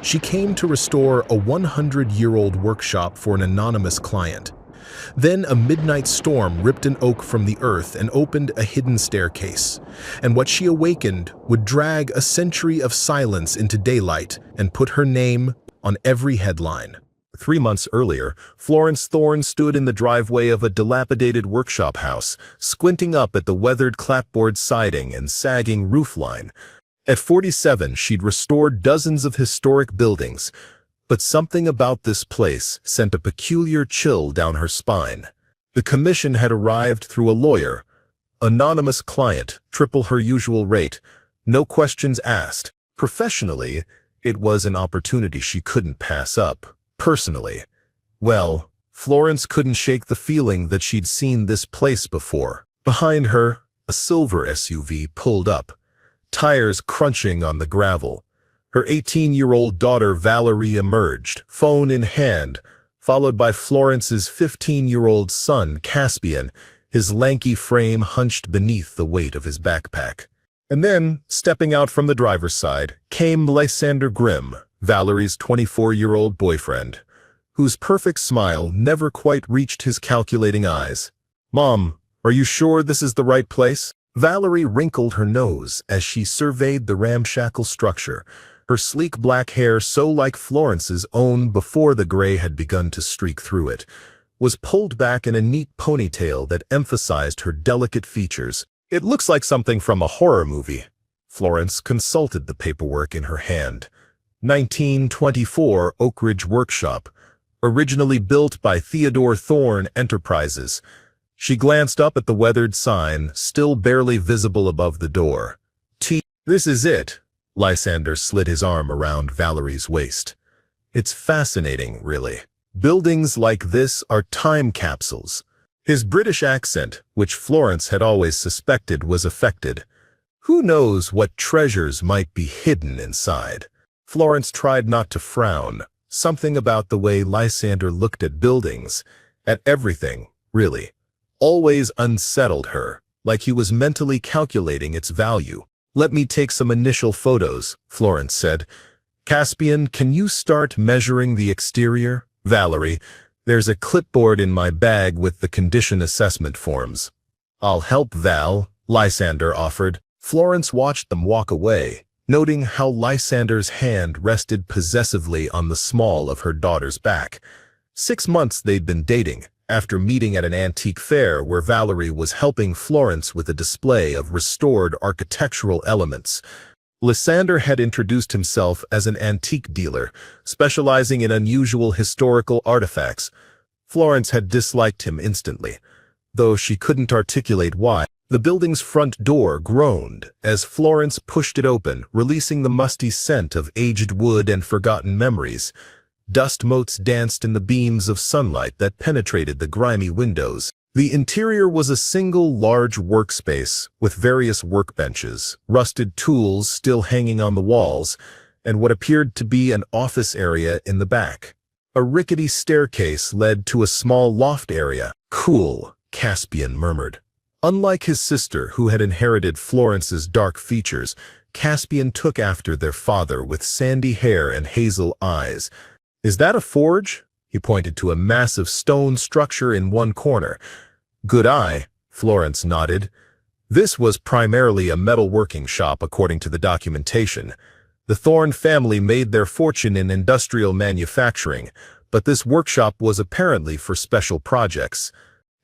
She came to restore a 100-year-old workshop for an anonymous client. Then a midnight storm ripped an oak from the earth and opened a hidden staircase. And what she awakened would drag a century of silence into daylight and put her name on every headline. 3 months earlier, Florence Thorne stood in the driveway of a dilapidated workshop house, squinting up at the weathered clapboard siding and sagging roofline. At 47, she'd restored dozens of historic buildings, but something about this place sent a peculiar chill down her spine. The commission had arrived through a lawyer. Anonymous client, triple her usual rate, no questions asked. Professionally, it was an opportunity she couldn't pass up. Personally, well, Florence couldn't shake the feeling that she'd seen this place before. Behind her, a silver SUV pulled up, tires crunching on the gravel. Her 18-year-old daughter Valerie emerged, phone in hand, followed by Florence's 15-year-old son Caspian, his lanky frame hunched beneath the weight of his backpack. And then, stepping out from the driver's side, came Lysander Grimm, Valerie's 24-year-old boyfriend, whose perfect smile never quite reached his calculating eyes. "Mom, are you sure this is the right place?" Valerie wrinkled her nose as she surveyed the ramshackle structure, her sleek black hair, so like Florence's own before the gray had begun to streak through it, was pulled back in a neat ponytail that emphasized her delicate features. "It looks like something from a horror movie." Florence consulted the paperwork in her hand. 1924 Oak Ridge Workshop, originally built by Theodore Thorne Enterprises. She glanced up at the weathered sign, still barely visible above the door. "This is it." Lysander slid his arm around Valerie's waist. "It's fascinating, really. Buildings like this are time capsules." His British accent, which Florence had always suspected was affected. Who knows what treasures might be hidden inside? Florence tried not to frown. Something about the way Lysander looked at buildings, at everything, really, always unsettled her, like he was mentally calculating its value. "Let me take some initial photos," Florence said. "Caspian, can you start measuring the exterior?" "Valerie, there's a clipboard in my bag with the condition assessment forms." "I'll help, Val," Lysander offered. Florence watched them walk away, noting how Lysander's hand rested possessively on the small of her daughter's back. 6 months they'd been dating, after meeting at an antique fair where Valerie was helping Florence with a display of restored architectural elements. Lysander had introduced himself as an antique dealer, specializing in unusual historical artifacts. Florence had disliked him instantly, though she couldn't articulate why. The building's front door groaned as Florence pushed it open, releasing the musty scent of aged wood and forgotten memories. Dust motes danced in the beams of sunlight that penetrated the grimy windows. The interior was a single large workspace with various workbenches, rusted tools still hanging on the walls, and what appeared to be an office area in the back. A rickety staircase led to a small loft area. "Cool," Caspian murmured. Unlike his sister, who had inherited Florence's dark features, Caspian took after their father with sandy hair and hazel eyes. "Is that a forge?" He pointed to a massive stone structure in one corner. "Good eye," Florence nodded. This was primarily a metalworking shop according to the documentation. The Thorne family made their fortune in industrial manufacturing, but this workshop was apparently for special projects.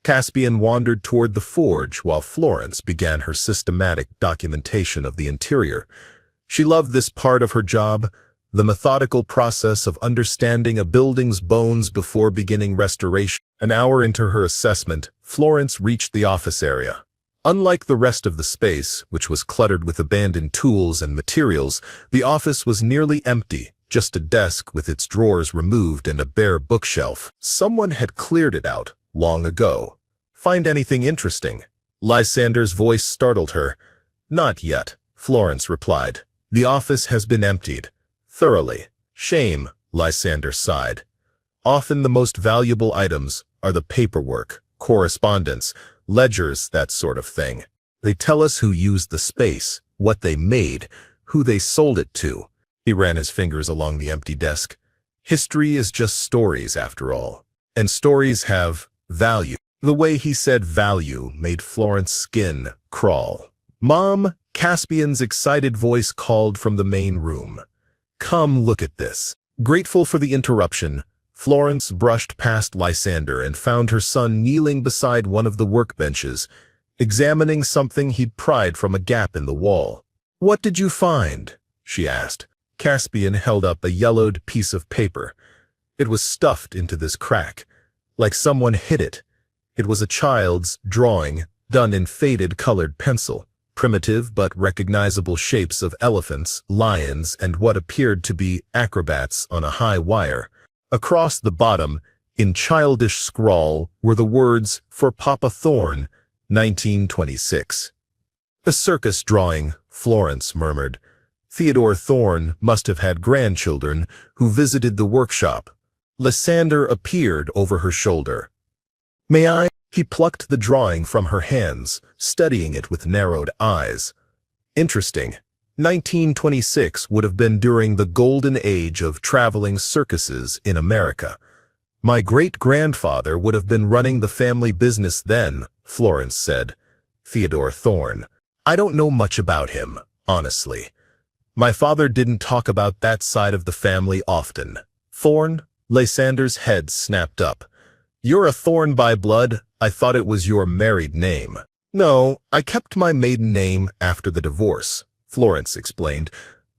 Caspian wandered toward the forge while Florence began her systematic documentation of the interior. She loved this part of her job, the methodical process of understanding a building's bones before beginning restoration. An hour into her assessment, Florence reached the office area. Unlike the rest of the space, which was cluttered with abandoned tools and materials, the office was nearly empty, just a desk with its drawers removed and a bare bookshelf. Someone had cleared it out long ago. "Find anything interesting?" Lysander's voice startled her. "Not yet," Florence replied. "The office has been emptied. Thoroughly. Shame," Lysander sighed. "Often the most valuable items are the paperwork, correspondence, ledgers, that sort of thing. They tell us who used the space, what they made, who they sold it to. He ran his fingers along the empty desk. History is just stories, after all. And stories have value. The way he said value made Florence's skin crawl. "Mom," Caspian's excited voice called from the main room. "Come look at this." Grateful for the interruption, Florence brushed past Lysander and found her son kneeling beside one of the workbenches, examining something he'd pried from a gap in the wall. "What did you find?" she asked. Caspian held up a yellowed piece of paper. It was stuffed into this crack, like someone hid it. It was a child's drawing, done in faded colored pencil. Primitive but recognizable shapes of elephants, lions, and what appeared to be acrobats on a high wire. Across the bottom, in childish scrawl, were the words, "For Papa Thorne, 1926. "A circus drawing," Florence murmured. Theodore Thorne must have had grandchildren who visited the workshop. Lysander appeared over her shoulder. "May I?" He plucked the drawing from her hands, studying it with narrowed eyes. Interesting. 1926 would have been during the golden age of traveling circuses in America. "My great-grandfather would have been running the family business then," Florence said. "Theodore Thorne. I don't know much about him, honestly. My father didn't talk about that side of the family often." "Thorne?" Lysander's head snapped up. "You're a Thorne by blood? I thought it was your married name." "No, I kept my maiden name after the divorce," Florence explained.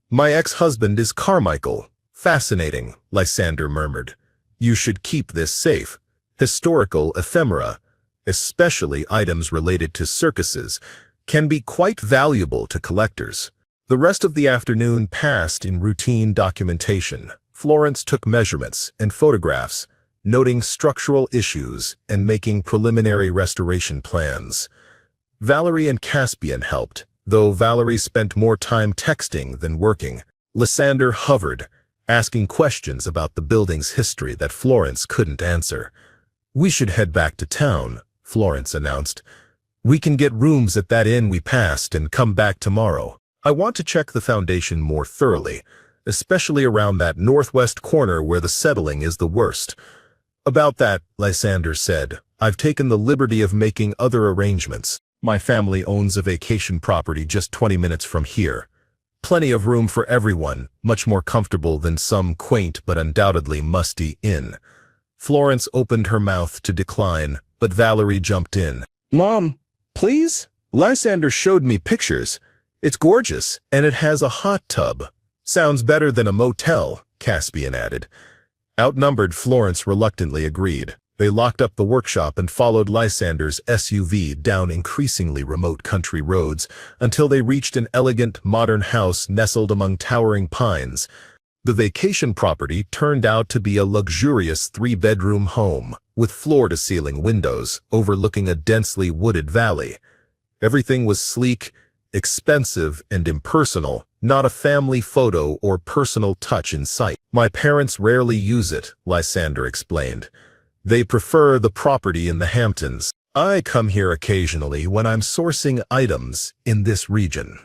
"My ex-husband is Carmichael." "Fascinating," Lysander murmured. "You should keep this safe. Historical ephemera, especially items related to circuses, can be quite valuable to collectors." The rest of the afternoon passed in routine documentation. Florence took measurements and photographs, noting structural issues and making preliminary restoration plans. Valerie and Caspian helped, though Valerie spent more time texting than working. Lysander hovered, asking questions about the building's history that Florence couldn't answer. "We should head back to town," Florence announced. "We can get rooms at that inn we passed and come back tomorrow. I want to check the foundation more thoroughly, especially around that northwest corner where the settling is the worst." "About that," Lysander said, "I've taken the liberty of making other arrangements. My family owns a vacation property just 20 minutes from here. Plenty of room for everyone, much more comfortable than some quaint but undoubtedly musty inn." Florence opened her mouth to decline, but Valerie jumped in. "Mom, please? Lysander showed me pictures. It's gorgeous, and it has a hot tub." "Sounds better than a motel," Caspian added. Outnumbered, Florence reluctantly agreed. They locked up the workshop and followed Lysander's SUV down increasingly remote country roads until they reached an elegant, modern house nestled among towering pines. The vacation property turned out to be a luxurious 3-bedroom home, with floor-to-ceiling windows overlooking a densely wooded valley. Everything was sleek, expensive, and impersonal, not a family photo or personal touch in sight. "My parents rarely use it," Lysander explained. "They prefer the property in the Hamptons. I come here occasionally when I'm sourcing items in this region."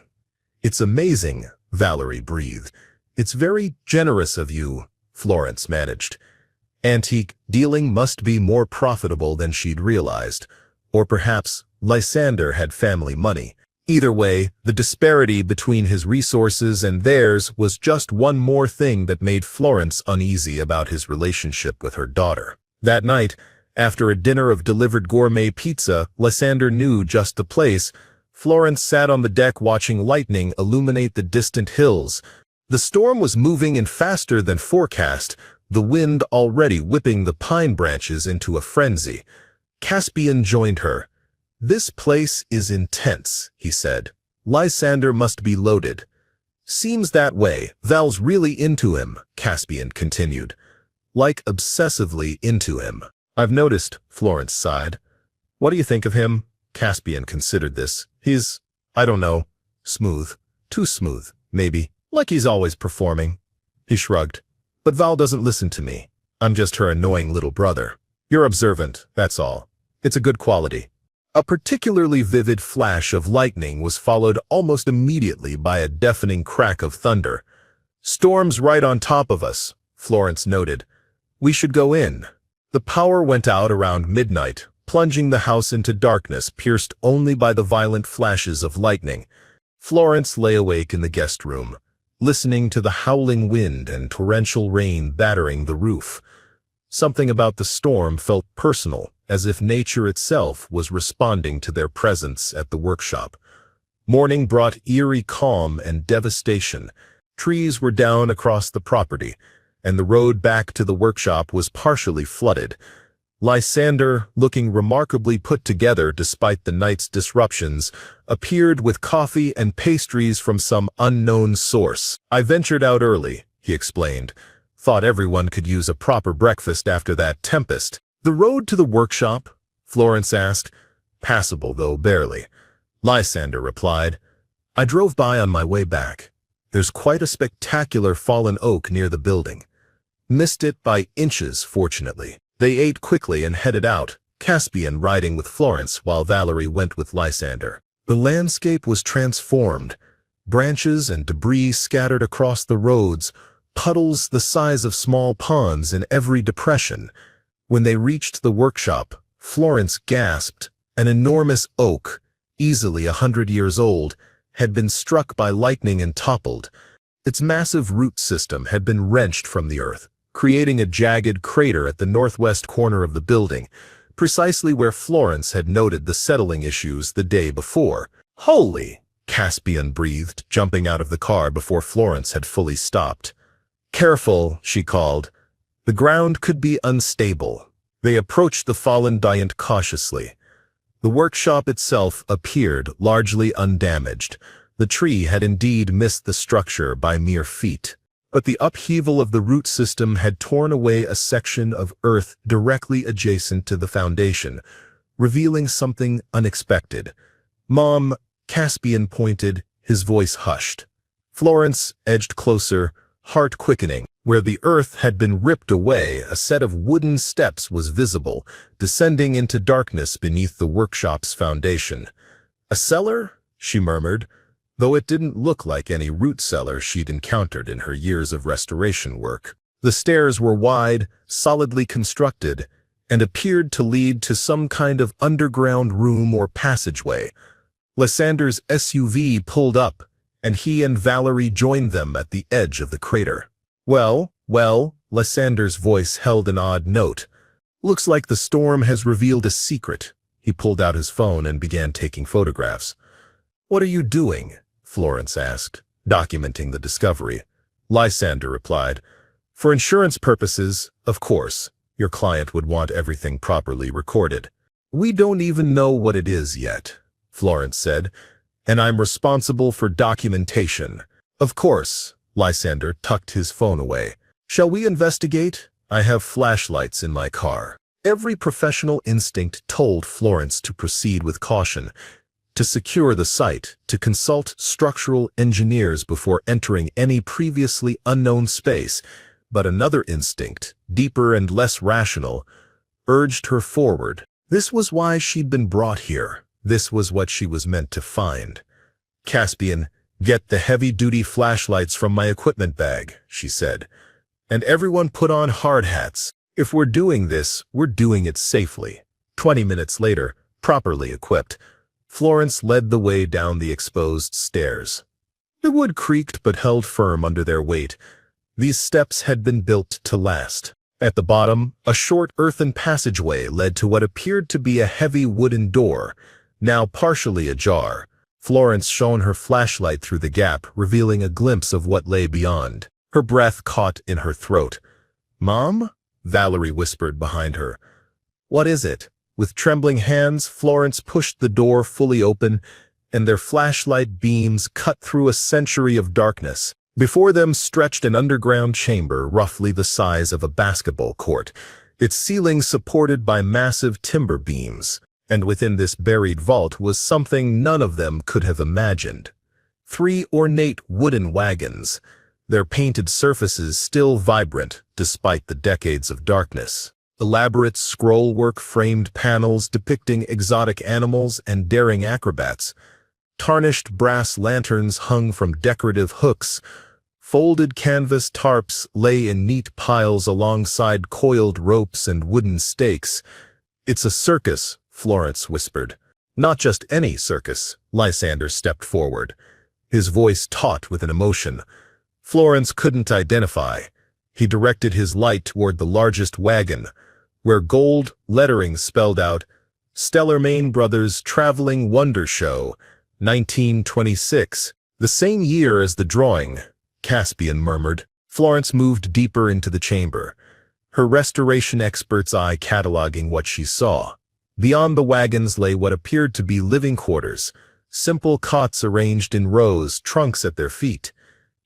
"It's amazing," Valerie breathed. "It's very generous of you," Florence managed. Antique dealing must be more profitable than she'd realized. Or perhaps Lysander had family money. Either way, the disparity between his resources and theirs was just one more thing that made Florence uneasy about his relationship with her daughter. That night, after a dinner of delivered gourmet pizza Lysander knew just the place, Florence sat on the deck watching lightning illuminate the distant hills. The storm was moving in faster than forecast, the wind already whipping the pine branches into a frenzy. Caspian joined her. "This place is intense," he said. "Lysander must be loaded." "Seems that way. Val's really into him," Caspian continued. "Like obsessively into him." "I've noticed," Florence sighed. "What do you think of him?" Caspian considered this. "He's, I don't know, smooth. Too smooth, maybe. Like he's always performing." He shrugged. "But Val doesn't listen to me. I'm just her annoying little brother. You're observant, that's all. It's a good quality." A particularly vivid flash of lightning was followed almost immediately by a deafening crack of thunder. "Storm's right on top of us," Florence noted. "We should go in." The power went out around midnight, plunging the house into darkness pierced only by the violent flashes of lightning. Florence lay awake in the guest room, listening to the howling wind and torrential rain battering the roof. Something about the storm felt personal, as if nature itself was responding to their presence at the workshop. Morning brought eerie calm and devastation. Trees were down across the property, and the road back to the workshop was partially flooded. Lysander, looking remarkably put together despite the night's disruptions, appeared with coffee and pastries from some unknown source. "I ventured out early," he explained. "Thought everyone could use a proper breakfast after that tempest." "The road to the workshop?" Florence asked. "Passable, though barely," Lysander replied. "I drove by on my way back. There's quite a spectacular fallen oak near the building. Missed it by inches, fortunately." They ate quickly and headed out, Caspian riding with Florence while Valerie went with Lysander. The landscape was transformed. Branches and debris scattered across the roads, puddles the size of small ponds in every depression. When they reached the workshop, Florence gasped. An enormous oak, easily 100 years old, had been struck by lightning and toppled. Its massive root system had been wrenched from the earth, creating a jagged crater at the northwest corner of the building, precisely where Florence had noted the settling issues the day before. "Holy!" Caspian breathed, jumping out of the car before Florence had fully stopped. "Careful," she called. "The ground could be unstable." They approached the fallen giant cautiously. The workshop itself appeared largely undamaged. The tree had indeed missed the structure by mere feet. But the upheaval of the root system had torn away a section of earth directly adjacent to the foundation, revealing something unexpected. "Mom," Caspian pointed, his voice hushed. Florence edged closer, heart quickening. Where the earth had been ripped away, a set of wooden steps was visible, descending into darkness beneath the workshop's foundation. "A cellar?" she murmured, though it didn't look like any root cellar she'd encountered in her years of restoration work. The stairs were wide, solidly constructed, and appeared to lead to some kind of underground room or passageway. Lysander's SUV pulled up, and he and Valerie joined them at the edge of the crater. Well, Lysander's voice held an odd note. "Looks like the storm has revealed a secret." He pulled out his phone and began taking photographs. "What are you doing?" Florence asked. "Documenting the discovery," Lysander replied. "For insurance purposes, of course. Your client would want everything properly recorded." "We don't even know what it is yet," Florence said, "and I'm responsible for documentation." "Of course," Lysander tucked his phone away. "Shall we investigate? I have flashlights in my car." Every professional instinct told Florence to proceed with caution, to secure the site, to consult structural engineers before entering any previously unknown space. But another instinct, deeper and less rational, urged her forward. This was why she'd been brought here. This was what she was meant to find. "Caspian, get the heavy-duty flashlights from my equipment bag," she said. "And everyone put on hard hats. If we're doing this, we're doing it safely." 20 minutes later, properly equipped, Florence led the way down the exposed stairs. The wood creaked but held firm under their weight. These steps had been built to last. At the bottom, a short earthen passageway led to what appeared to be a heavy wooden door, now partially ajar. Florence shone her flashlight through the gap, revealing a glimpse of what lay beyond. Her breath caught in her throat. "Mom?" Valerie whispered behind her. "What is it?" With trembling hands, Florence pushed the door fully open, and their flashlight beams cut through a century of darkness. Before them stretched an underground chamber roughly the size of a basketball court, its ceiling supported by massive timber beams. And within this buried vault was something none of them could have imagined. 3 ornate wooden wagons, their painted surfaces still vibrant despite the decades of darkness. Elaborate scrollwork framed panels depicting exotic animals and daring acrobats. Tarnished brass lanterns hung from decorative hooks. Folded canvas tarps lay in neat piles alongside coiled ropes and wooden stakes. "It's a circus," Florence whispered. "Not just any circus." Lysander stepped forward, his voice taut with an emotion Florence couldn't identify. He directed his light toward the largest wagon, where gold lettering spelled out, "Stellarmain Brothers Traveling Wonder Show, 1926. "The same year as the drawing," Caspian murmured. Florence moved deeper into the chamber, her restoration expert's eye cataloging what she saw. Beyond the wagons lay what appeared to be living quarters, simple cots arranged in rows, trunks at their feet.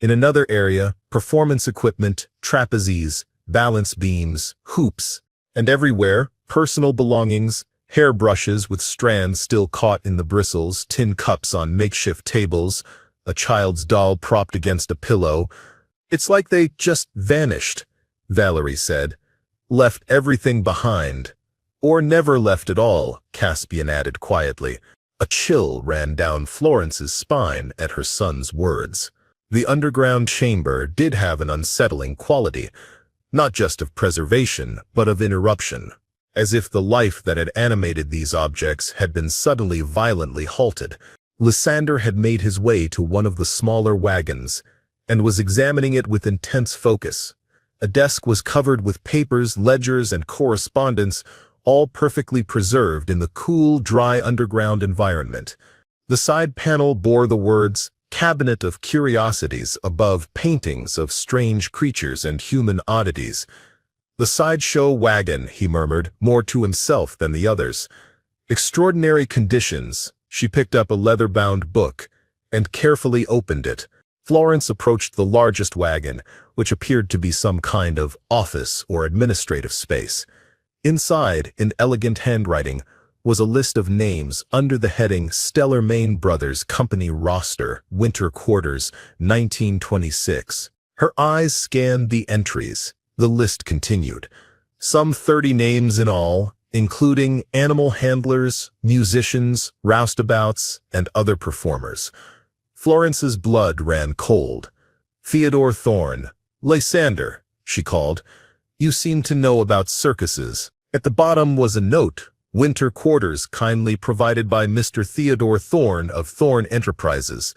In another area, performance equipment, trapezes, balance beams, hoops, and everywhere, personal belongings, hairbrushes with strands still caught in the bristles, tin cups on makeshift tables, a child's doll propped against a pillow. "It's like they just vanished," Valerie said. "Left everything behind." "Or never left at all," Caspian added quietly. A chill ran down Florence's spine at her son's words. The underground chamber did have an unsettling quality, not just of preservation, but of interruption, as if the life that had animated these objects had been suddenly violently halted. Lysander had made his way to one of the smaller wagons, and was examining it with intense focus. A desk was covered with papers, ledgers, and correspondence, all perfectly preserved in the cool, dry underground environment. The side panel bore the words, "Cabinet of Curiosities," above paintings of strange creatures and human oddities. "The sideshow wagon," he murmured, more to himself than the others. "Extraordinary conditions." She picked up a leather-bound book and carefully opened it. Florence approached the largest wagon, which appeared to be some kind of office or administrative space. Inside, in elegant handwriting, was a list of names under the heading Stellarmain Brothers Company Roster, Winter Quarters, 1926. Her eyes scanned the entries. The list continued. Some 30 names in all, including animal handlers, musicians, roustabouts, and other performers. Florence's blood ran cold. "Theodore Thorne." "Lysander," she called. "You seem to know about circuses." At the bottom was a note, "Winter Quarters kindly provided by Mr. Theodore Thorne of Thorne Enterprises."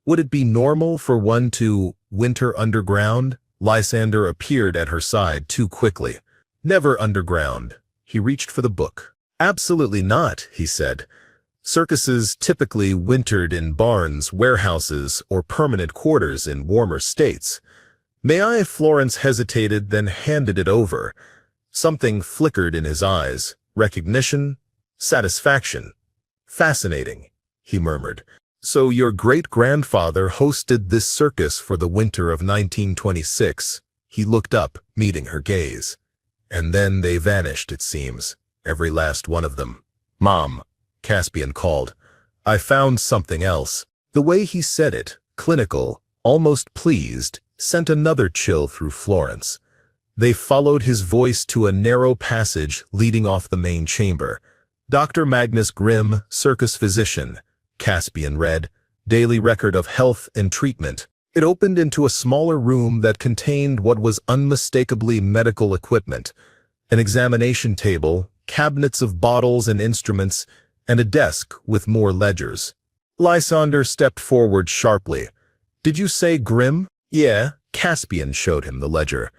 Would it be normal for one to winter underground? Lysander appeared at her side too quickly. "Never underground." He reached for the book. "Absolutely not," he said. "Circuses typically wintered in barns, warehouses, or permanent quarters in warmer states." "May I?" Florence hesitated, then handed it over. Something flickered in his eyes. Recognition? Satisfaction? "Fascinating," he murmured. "So your great-grandfather hosted this circus for the winter of 1926. He looked up, meeting her gaze. "And then they vanished, it seems. Every last one of them." "Mom," Caspian called. "I found something else." The way he said it, clinical, almost pleased, sent another chill through Florence. They followed his voice to a narrow passage leading off the main chamber. "Dr. Magnus Grimm, circus physician," Caspian read, "daily record of health and treatment." It opened into a smaller room that contained what was unmistakably medical equipment, an examination table, cabinets of bottles and instruments, and a desk with more ledgers. Lysander stepped forward sharply. "Did you say Grimm?" "Yeah." Caspian showed him the ledger.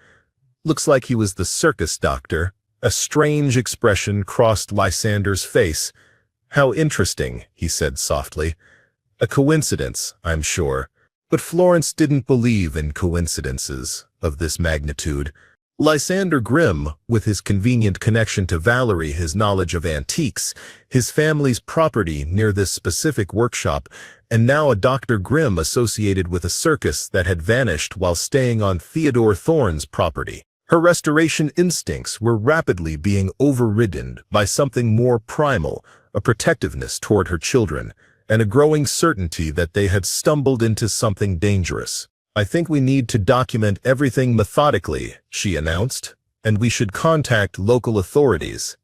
"Looks like he was the circus doctor." A strange expression crossed Lysander's face. "How interesting," he said softly. "A coincidence, I'm sure." But Florence didn't believe in coincidences of this magnitude. Lysander Grimm, with his convenient connection to Valerie, his knowledge of antiques, his family's property near this specific workshop, and now a Dr. Grimm associated with a circus that had vanished while staying on Theodore Thorne's property. Her restoration instincts were rapidly being overridden by something more primal, a protectiveness toward her children, and a growing certainty that they had stumbled into something dangerous. "I think we need to document everything methodically," she announced, "and we should contact local authorities.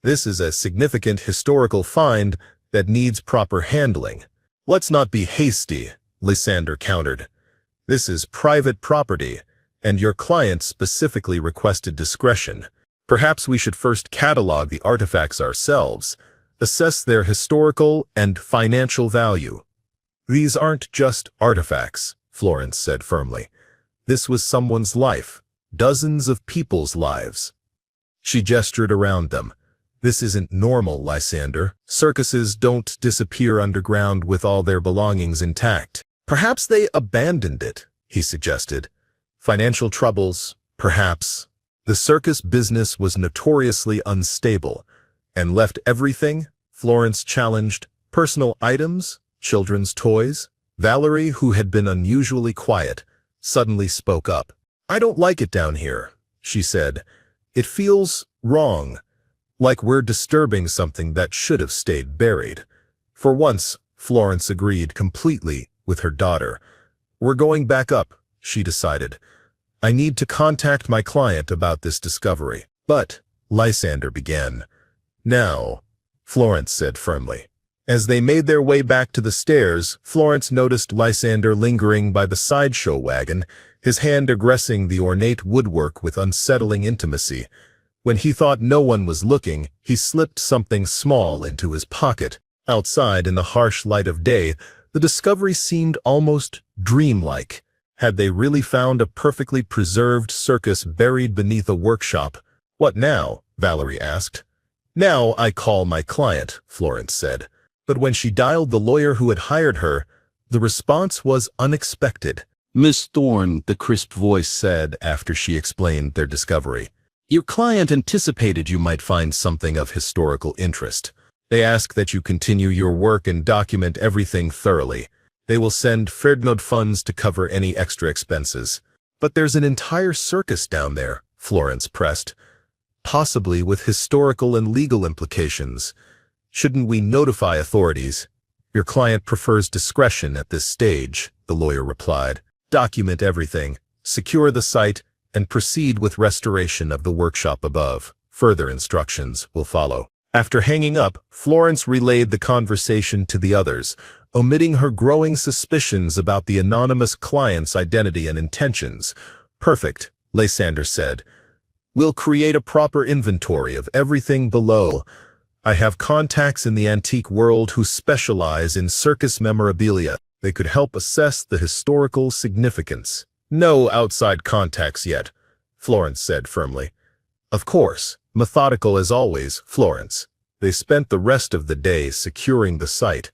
This is a significant historical find that needs proper handling." "Let's not be hasty," Lysander countered. This is private property, and your client specifically requested discretion. Perhaps we should first catalog the artifacts ourselves, assess their historical and financial value. These aren't just artifacts, Florence said firmly. This was someone's life, dozens of people's lives. She gestured around them. This isn't normal, Lysander. Circuses don't disappear underground with all their belongings intact. Perhaps they abandoned it, he suggested. Financial troubles, perhaps. The circus business was notoriously unstable. And left everything? Florence challenged. Personal items? Children's toys? Valerie, who had been unusually quiet, suddenly spoke up. I don't like it down here, she said. It feels wrong, like we're disturbing something that should have stayed buried. For once, Florence agreed completely with her daughter. We're going back up, she decided. I need to contact my client about this discovery. But, Lysander began. Now, Florence said firmly. As they made their way back to the stairs, Florence noticed Lysander lingering by the sideshow wagon, his hand aggressing the ornate woodwork with unsettling intimacy. When he thought no one was looking, he slipped something small into his pocket. Outside, in the harsh light of day, the discovery seemed almost dreamlike. Had they really found a perfectly preserved circus buried beneath a workshop? What now? Valerie asked. Now I call my client, Florence said. But when she dialed the lawyer who had hired her, the response was unexpected. Miss Thorne, the crisp voice said after she explained their discovery. Your client anticipated you might find something of historical interest. They ask that you continue your work and document everything thoroughly. They will send Ferdinand funds to cover any extra expenses. But there's an entire circus down there, Florence pressed. Possibly with historical and legal implications. Shouldn't we notify authorities? Your client prefers discretion at this stage, the lawyer replied. Document everything, secure the site, and proceed with restoration of the workshop above. Further instructions will follow. After hanging up, Florence relayed the conversation to the others, omitting her growing suspicions about the anonymous client's identity and intentions. Perfect, Lysander said. We'll create a proper inventory of everything below. I have contacts in the antique world who specialize in circus memorabilia. They could help assess the historical significance. No outside contacts yet, Florence said firmly. Of course, methodical as always, Florence. They spent the rest of the day securing the site,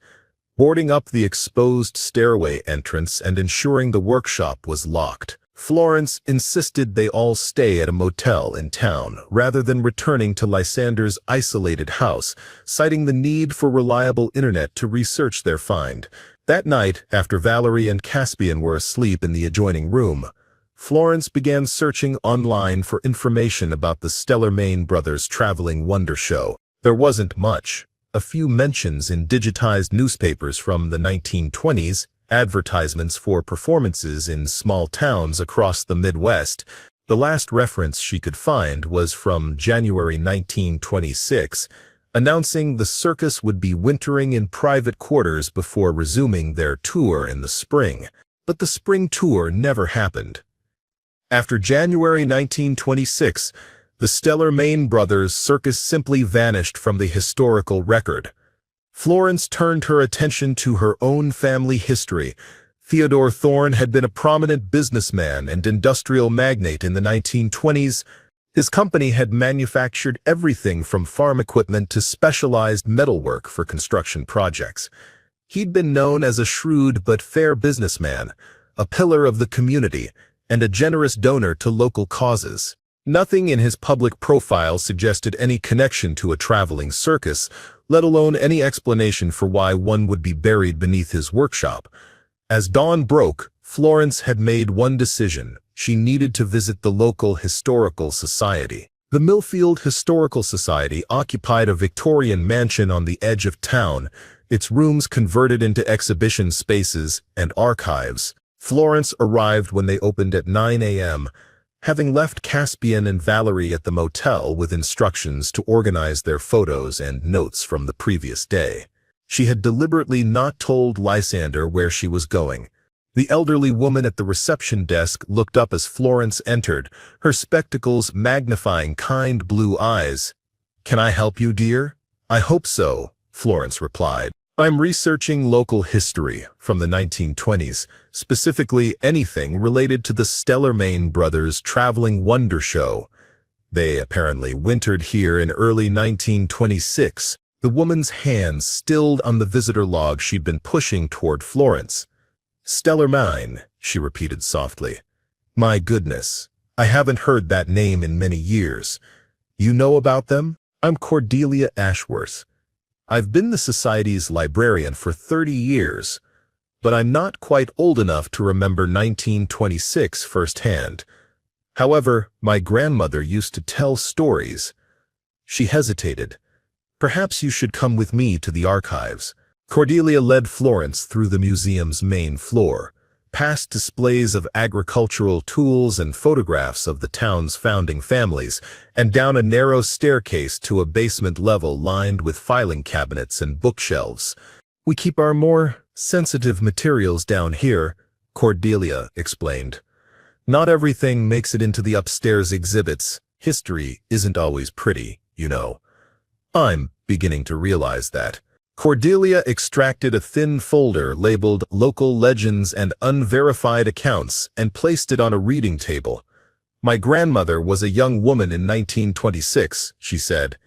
boarding up the exposed stairway entrance and ensuring the workshop was locked. Florence insisted they all stay at a motel in town rather than returning to Lysander's isolated house, citing the need for reliable internet to research their find. That night, after Valerie and Caspian were asleep in the adjoining room, Florence began searching online for information about the Stellar-Main Brothers Traveling Wonder Show. There wasn't much. A few mentions in digitized newspapers from the 1920s, advertisements for performances in small towns across the Midwest. The last reference she could find was from January 1926, announcing the circus would be wintering in private quarters before resuming their tour in the spring. But the spring tour never happened. After January 1926, the Stellar-Main Brothers circus simply vanished from the historical record. Florence turned her attention to her own family history. Theodore Thorne had been a prominent businessman and industrial magnate in the 1920s. His company had manufactured everything from farm equipment to specialized metalwork for construction projects. He'd been known as a shrewd but fair businessman, a pillar of the community, and a generous donor to local causes. Nothing in his public profile suggested any connection to a traveling circus, let alone any explanation for why one would be buried beneath his workshop. As dawn broke, Florence had made one decision. She needed to visit the local historical society. The Millfield Historical Society occupied a Victorian mansion on the edge of town, its rooms converted into exhibition spaces and archives. Florence arrived when they opened at 9 a.m., having left Caspian and Valerie at the motel with instructions to organize their photos and notes from the previous day. She had deliberately not told Lysander where she was going. The elderly woman at the reception desk looked up as Florence entered, her spectacles magnifying kind blue eyes. "Can I help you, dear?" "I hope so," Florence replied. "I'm researching local history from the 1920s, specifically anything related to the Stellarmain brothers' traveling wonder show. They apparently wintered here in early 1926. The woman's hands stilled on the visitor log she'd been pushing toward Florence. "Stellarmain," she repeated softly. "My goodness, I haven't heard that name in many years. You know about them? I'm Cordelia Ashworth. I've been the Society's librarian for 30 years, but I'm not quite old enough to remember 1926 firsthand. However, my grandmother used to tell stories." She hesitated. "Perhaps you should come with me to the archives." Cordelia led Florence through the museum's main floor, past displays of agricultural tools and photographs of the town's founding families, and down a narrow staircase to a basement level lined with filing cabinets and bookshelves. "We keep our more sensitive materials down here," Cordelia explained. "Not everything makes it into the upstairs exhibits. History isn't always pretty, you know." "I'm beginning to realize that." Cordelia extracted a thin folder labeled Local Legends and Unverified Accounts and placed it on a reading table. "My grandmother was a young woman in 1926, she said.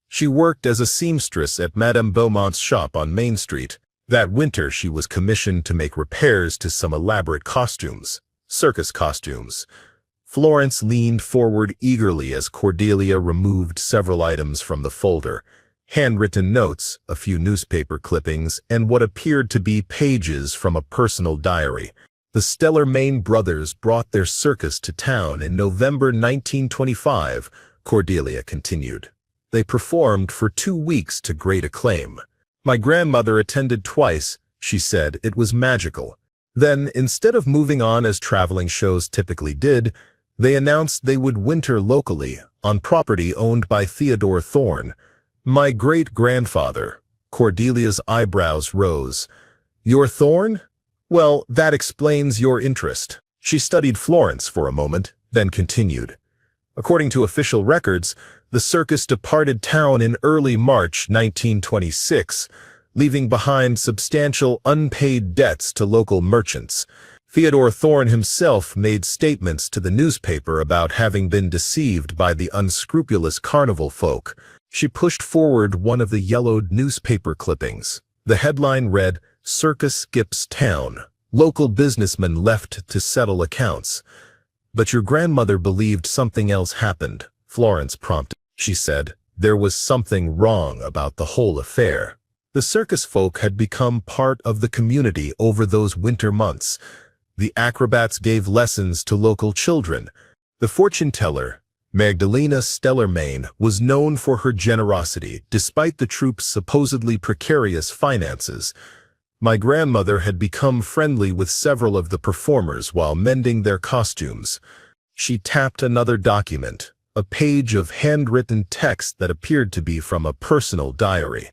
She worked as a seamstress at Madame Beaumont's shop on Main Street. That winter she was commissioned to make repairs to some elaborate costumes, circus costumes." Florence leaned forward eagerly as Cordelia removed several items from the folder. Handwritten notes, a few newspaper clippings, and what appeared to be pages from a personal diary. "The Stellarmain brothers brought their circus to town in November 1925, Cordelia continued. "They performed for 2 weeks to great acclaim. My grandmother attended twice. She said it was magical. Then, instead of moving on as traveling shows typically did, they announced they would winter locally, on property owned by Theodore Thorne. My great-grandfather." Cordelia's eyebrows rose. "Your Thorne? Well, that explains your interest." She studied Florence for a moment, then continued. "According to official records, the circus departed town in early March 1926, leaving behind substantial unpaid debts to local merchants. Theodore Thorne himself made statements to the newspaper about having been deceived by the unscrupulous carnival folk." She pushed forward one of the yellowed newspaper clippings. The headline read, "Circus Skips Town. Local businessmen left to settle accounts." "But your grandmother believed something else happened," Florence prompted. She said, "There was something wrong about the whole affair. The circus folk had become part of the community over those winter months. The acrobats gave lessons to local children. The fortune teller, Magdalena Stellarmain, was known for her generosity despite the troupe's supposedly precarious finances. My grandmother had become friendly with several of the performers while mending their costumes." She tapped another document, a page of handwritten text that appeared to be from a personal diary.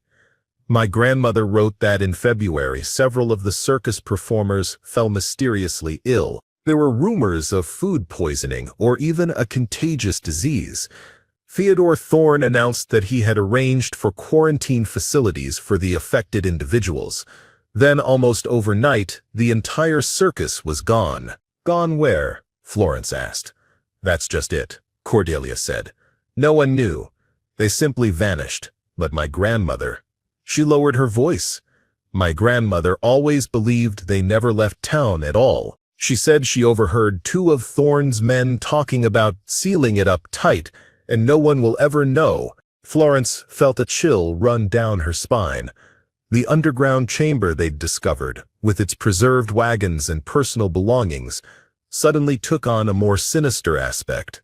"My grandmother wrote that in February several of the circus performers fell mysteriously ill. There were rumors of food poisoning or even a contagious disease. Theodore Thorne announced that he had arranged for quarantine facilities for the affected individuals. Then, almost overnight, the entire circus was gone." "Gone where?" Florence asked. "That's just it," Cordelia said. "No one knew. They simply vanished. But my grandmother—" She lowered her voice. "My grandmother always believed they never left town at all. She said she overheard 2 of Thorne's men talking about sealing it up tight, and no one will ever know." Florence felt a chill run down her spine. The underground chamber they'd discovered, with its preserved wagons and personal belongings, suddenly took on a more sinister aspect.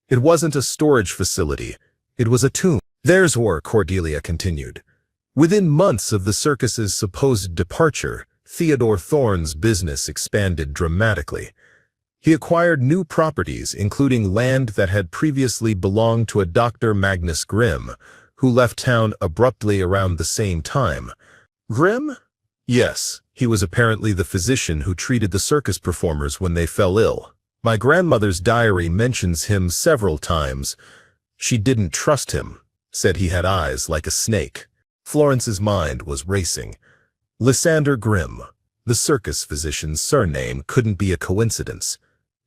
It wasn't a storage facility. It was a tomb. "There's where," Cordelia continued. "Within months of the circus's supposed departure, Theodore Thorne's business expanded dramatically. He acquired new properties, including land that had previously belonged to a Dr. Magnus Grimm, who left town abruptly around the same time." "Grimm? Yes, he was apparently the physician who treated the circus performers when they fell ill. My grandmother's diary mentions him several times. She didn't trust him, said he had eyes like a snake. Florence's mind was racing. Lysander Grimm, the circus physician's surname, couldn't be a coincidence.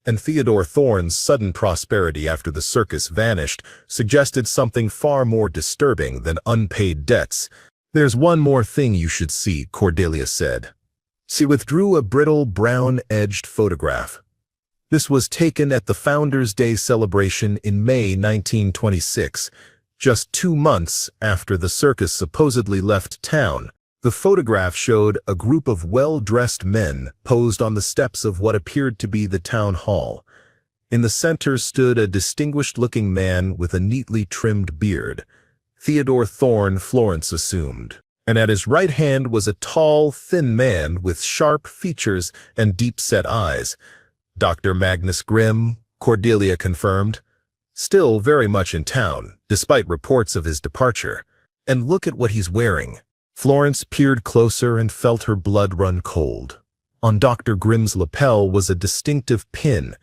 And Theodore Thorne's sudden prosperity after the circus vanished suggested something far more disturbing than unpaid debts. "There's one more thing you should see," Cordelia said. She withdrew a brittle, brown-edged photograph. This was taken at the Founders' Day celebration in May 1926, just 2 months after the circus supposedly left town. The photograph showed a group of well-dressed men posed on the steps of what appeared to be the town hall. In the center stood a distinguished-looking man with a neatly trimmed beard. Theodore Thorne, Florence assumed. And at his right hand was a tall, thin man with sharp features and deep-set eyes. Dr. Magnus Grimm, Cordelia confirmed. Still very much in town, despite reports of his departure. And look at what he's wearing. Florence peered closer and felt her blood run cold. On Dr. Grimm's lapel was a distinctive pin,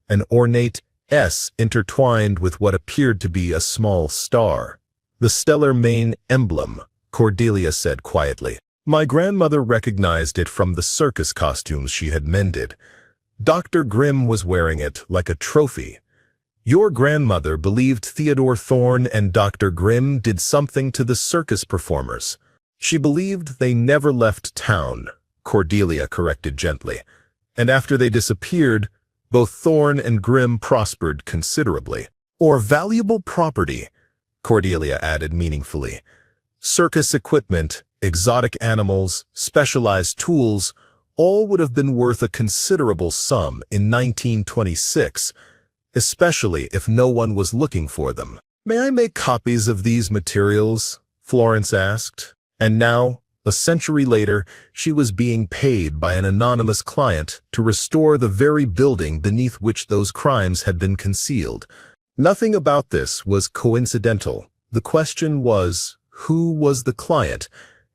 an ornate S intertwined with what appeared to be a small star. "The stellar main emblem," Cordelia said quietly. "My grandmother recognized it from the circus costumes she had mended. Dr. Grimm was wearing it like a trophy. Your grandmother believed Theodore Thorne and Dr. Grimm did something to the circus performers. She believed they never left town," Cordelia corrected gently. "And after they disappeared, both Thorne and Grimm prospered considerably." "Or valuable property," Cordelia added meaningfully. "Circus equipment, exotic animals, specialized tools, all would have been worth a considerable sum in 1926, especially if no one was looking for them." "May I make copies of these materials?" Florence asked. And now, a century later, she was being paid by an anonymous client to restore the very building beneath which those crimes had been concealed. Nothing about this was coincidental. The question was, who was the client,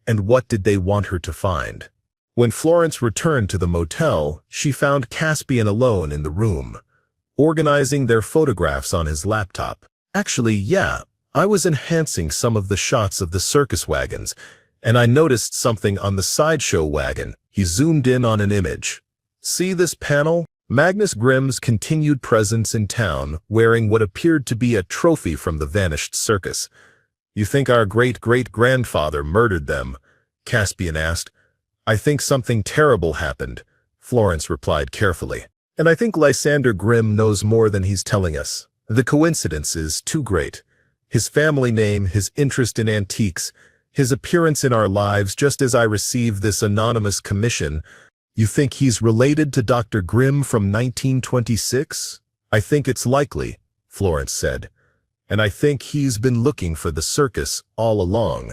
and what did they want her to find? When Florence returned to the motel, she found Caspian alone in the room, organizing their photographs on his laptop. "Actually, yeah, I was enhancing some of the shots of the circus wagons, and I noticed something on the sideshow wagon." He zoomed in on an image. "See this panel? Magnus Grimm's continued presence in town, wearing what appeared to be a trophy from the vanished circus." "You think our great-great-grandfather murdered them?" Caspian asked. "I think something terrible happened," Florence replied carefully. "And I think Lysander Grimm knows more than he's telling us. The coincidence is too great. His family name, his interest in antiques, his appearance in our lives just as I received this anonymous commission." "You think he's related to Dr. Grimm from 1926? "I think it's likely," Florence said. "And I think he's been looking for the circus all along."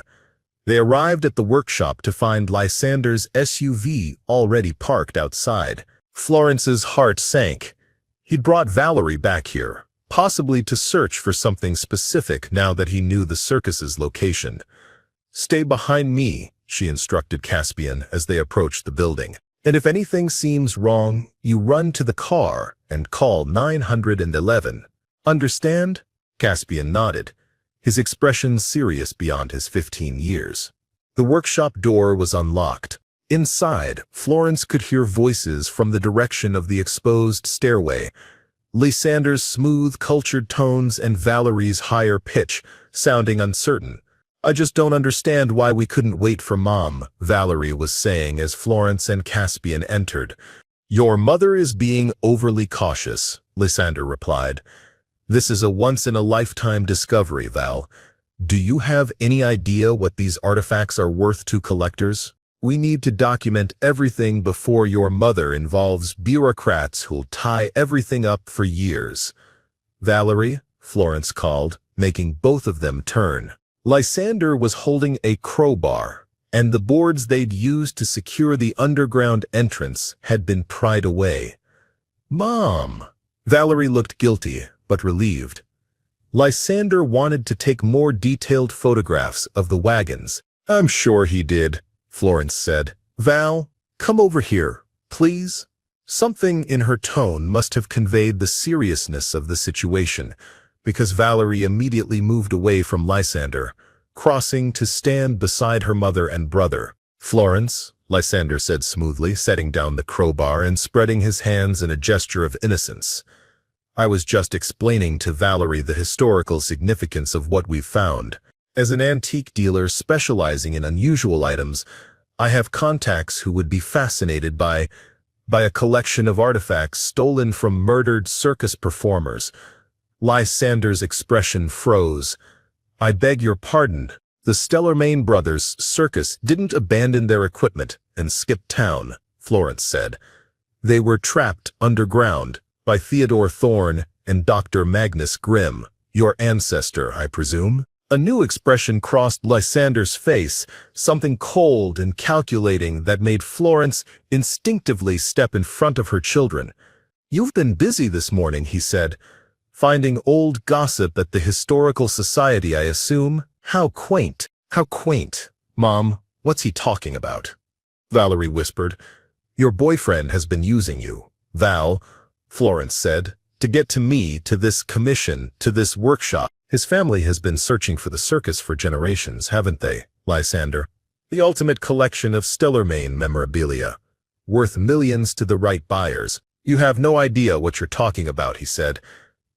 They arrived at the workshop to find Lysander's SUV already parked outside. Florence's heart sank. He'd brought Valerie back here, possibly to search for something specific now that he knew the circus's location. "Stay behind me," she instructed Caspian as they approached the building. "And if anything seems wrong, you run to the car and call 911. Understand?" Caspian nodded, his expression serious beyond his 15 years. The workshop door was unlocked. Inside, Florence could hear voices from the direction of the exposed stairway. Lysander's smooth, cultured tones and Valerie's higher pitch, sounding uncertain. "I just don't understand why we couldn't wait for Mom," Valerie was saying as Florence and Caspian entered. "Your mother is being overly cautious," Lysander replied. "This is a once-in-a-lifetime discovery, Val. Do you have any idea what these artifacts are worth to collectors? We need to document everything before your mother involves bureaucrats who'll tie everything up for years." "Valerie," Florence called, making both of them turn. Lysander was holding a crowbar, and the boards they'd used to secure the underground entrance had been pried away. "Mom!" Valerie looked guilty, but relieved. Lysander wanted to take more detailed photographs of the wagons. "I'm sure he did," Florence said. "Val, come over here, please." Something in her tone must have conveyed the seriousness of the situation, because Valerie immediately moved away from Lysander, crossing to stand beside her mother and brother. "Florence," Lysander said smoothly, setting down the crowbar and spreading his hands in a gesture of innocence. "I was just explaining to Valerie the historical significance of what we've found. As an antique dealer specializing in unusual items, I have contacts who would be fascinated by a collection of artifacts stolen from murdered circus performers." Lysander's expression froze. "I beg your pardon. The Stellarmain brothers' circus didn't abandon their equipment and skip town," Florence said. "They were trapped underground by Theodore Thorne and Dr. Magnus Grimm, your ancestor, I presume." A new expression crossed Lysander's face, something cold and calculating that made Florence instinctively step in front of her children. "You've been busy this morning," he said. "Finding old gossip at the Historical Society, I assume? How quaint." "How quaint. Mom, what's he talking about?" Valerie whispered. "Your boyfriend has been using you, Val," Florence said, "to get to me, to this commission, to this workshop. His family has been searching for the circus for generations, haven't they, Lysander? The ultimate collection of Stellarmain memorabilia, worth millions to the right buyers." "You have no idea what you're talking about," he said.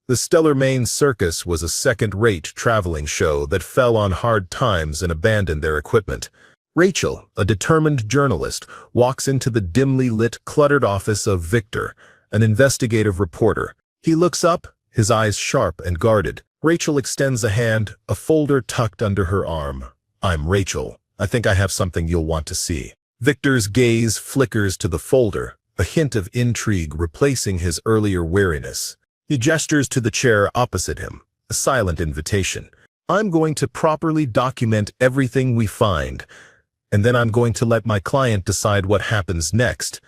"The Stellarmain Circus was a second-rate traveling show that fell on hard times and abandoned their equipment." Rachel, a determined journalist, walks into the dimly lit, cluttered office of Victor, an investigative reporter. He looks up, his eyes sharp and guarded. Rachel extends a hand, a folder tucked under her arm. "I'm Rachel. I think I have something you'll want to see." Victor's gaze flickers to the folder, a hint of intrigue replacing his earlier wariness. He gestures to the chair opposite him, a silent invitation. "I'm going to properly document everything we find, and then I'm going to let my client decide what happens next."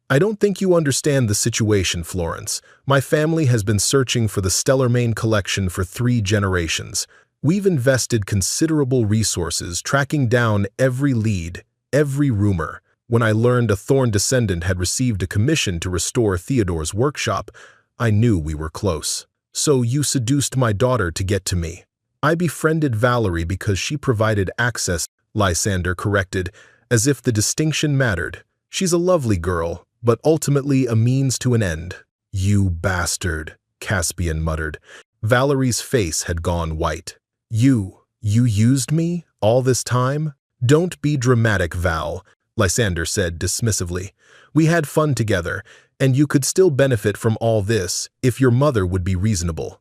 "I don't think you understand the situation, Florence. My family has been searching for the Stellarmain collection for 3 generations. We've invested considerable resources tracking down every lead, every rumor. When I learned a Thorne descendant had received a commission to restore Theodore's workshop, I knew we were close. So you seduced my daughter to get to me. I befriended Valerie because she provided access," Lysander corrected, as if the distinction mattered. "She's a lovely girl, but ultimately a means to an end." "You bastard," Caspian muttered. Valerie's face had gone white. You used me all this time?" "Don't be dramatic, Val," Lysander said dismissively. "We had fun together, and you could still benefit from all this if your mother would be reasonable."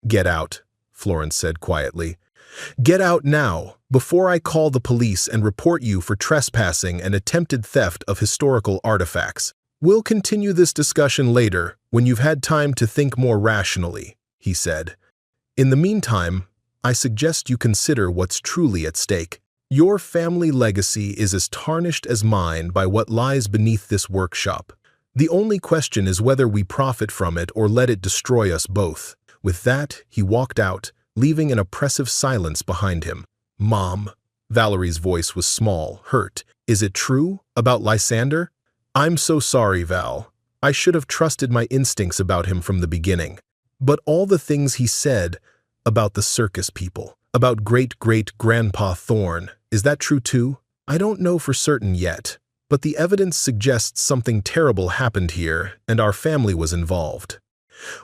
"Get out," Florence said quietly. "Get out now, before I call the police and report you for trespassing and attempted theft of historical artifacts. We'll continue this discussion later, when you've had time to think more rationally," he said. "In the meantime, I suggest you consider what's truly at stake. Your family legacy is as tarnished as mine by what lies beneath this workshop. The only question is whether we profit from it or let it destroy us both." With that, he walked out, leaving an oppressive silence behind him. "Mom," Valerie's voice was small, hurt. "Is it true about Lysander?" "I'm so sorry, Val. I should have trusted my instincts about him from the beginning. But all the things he said about the circus people, about great-great-grandpa Thorne, is that true too? I don't know for certain yet, but the evidence suggests something terrible happened here and our family was involved."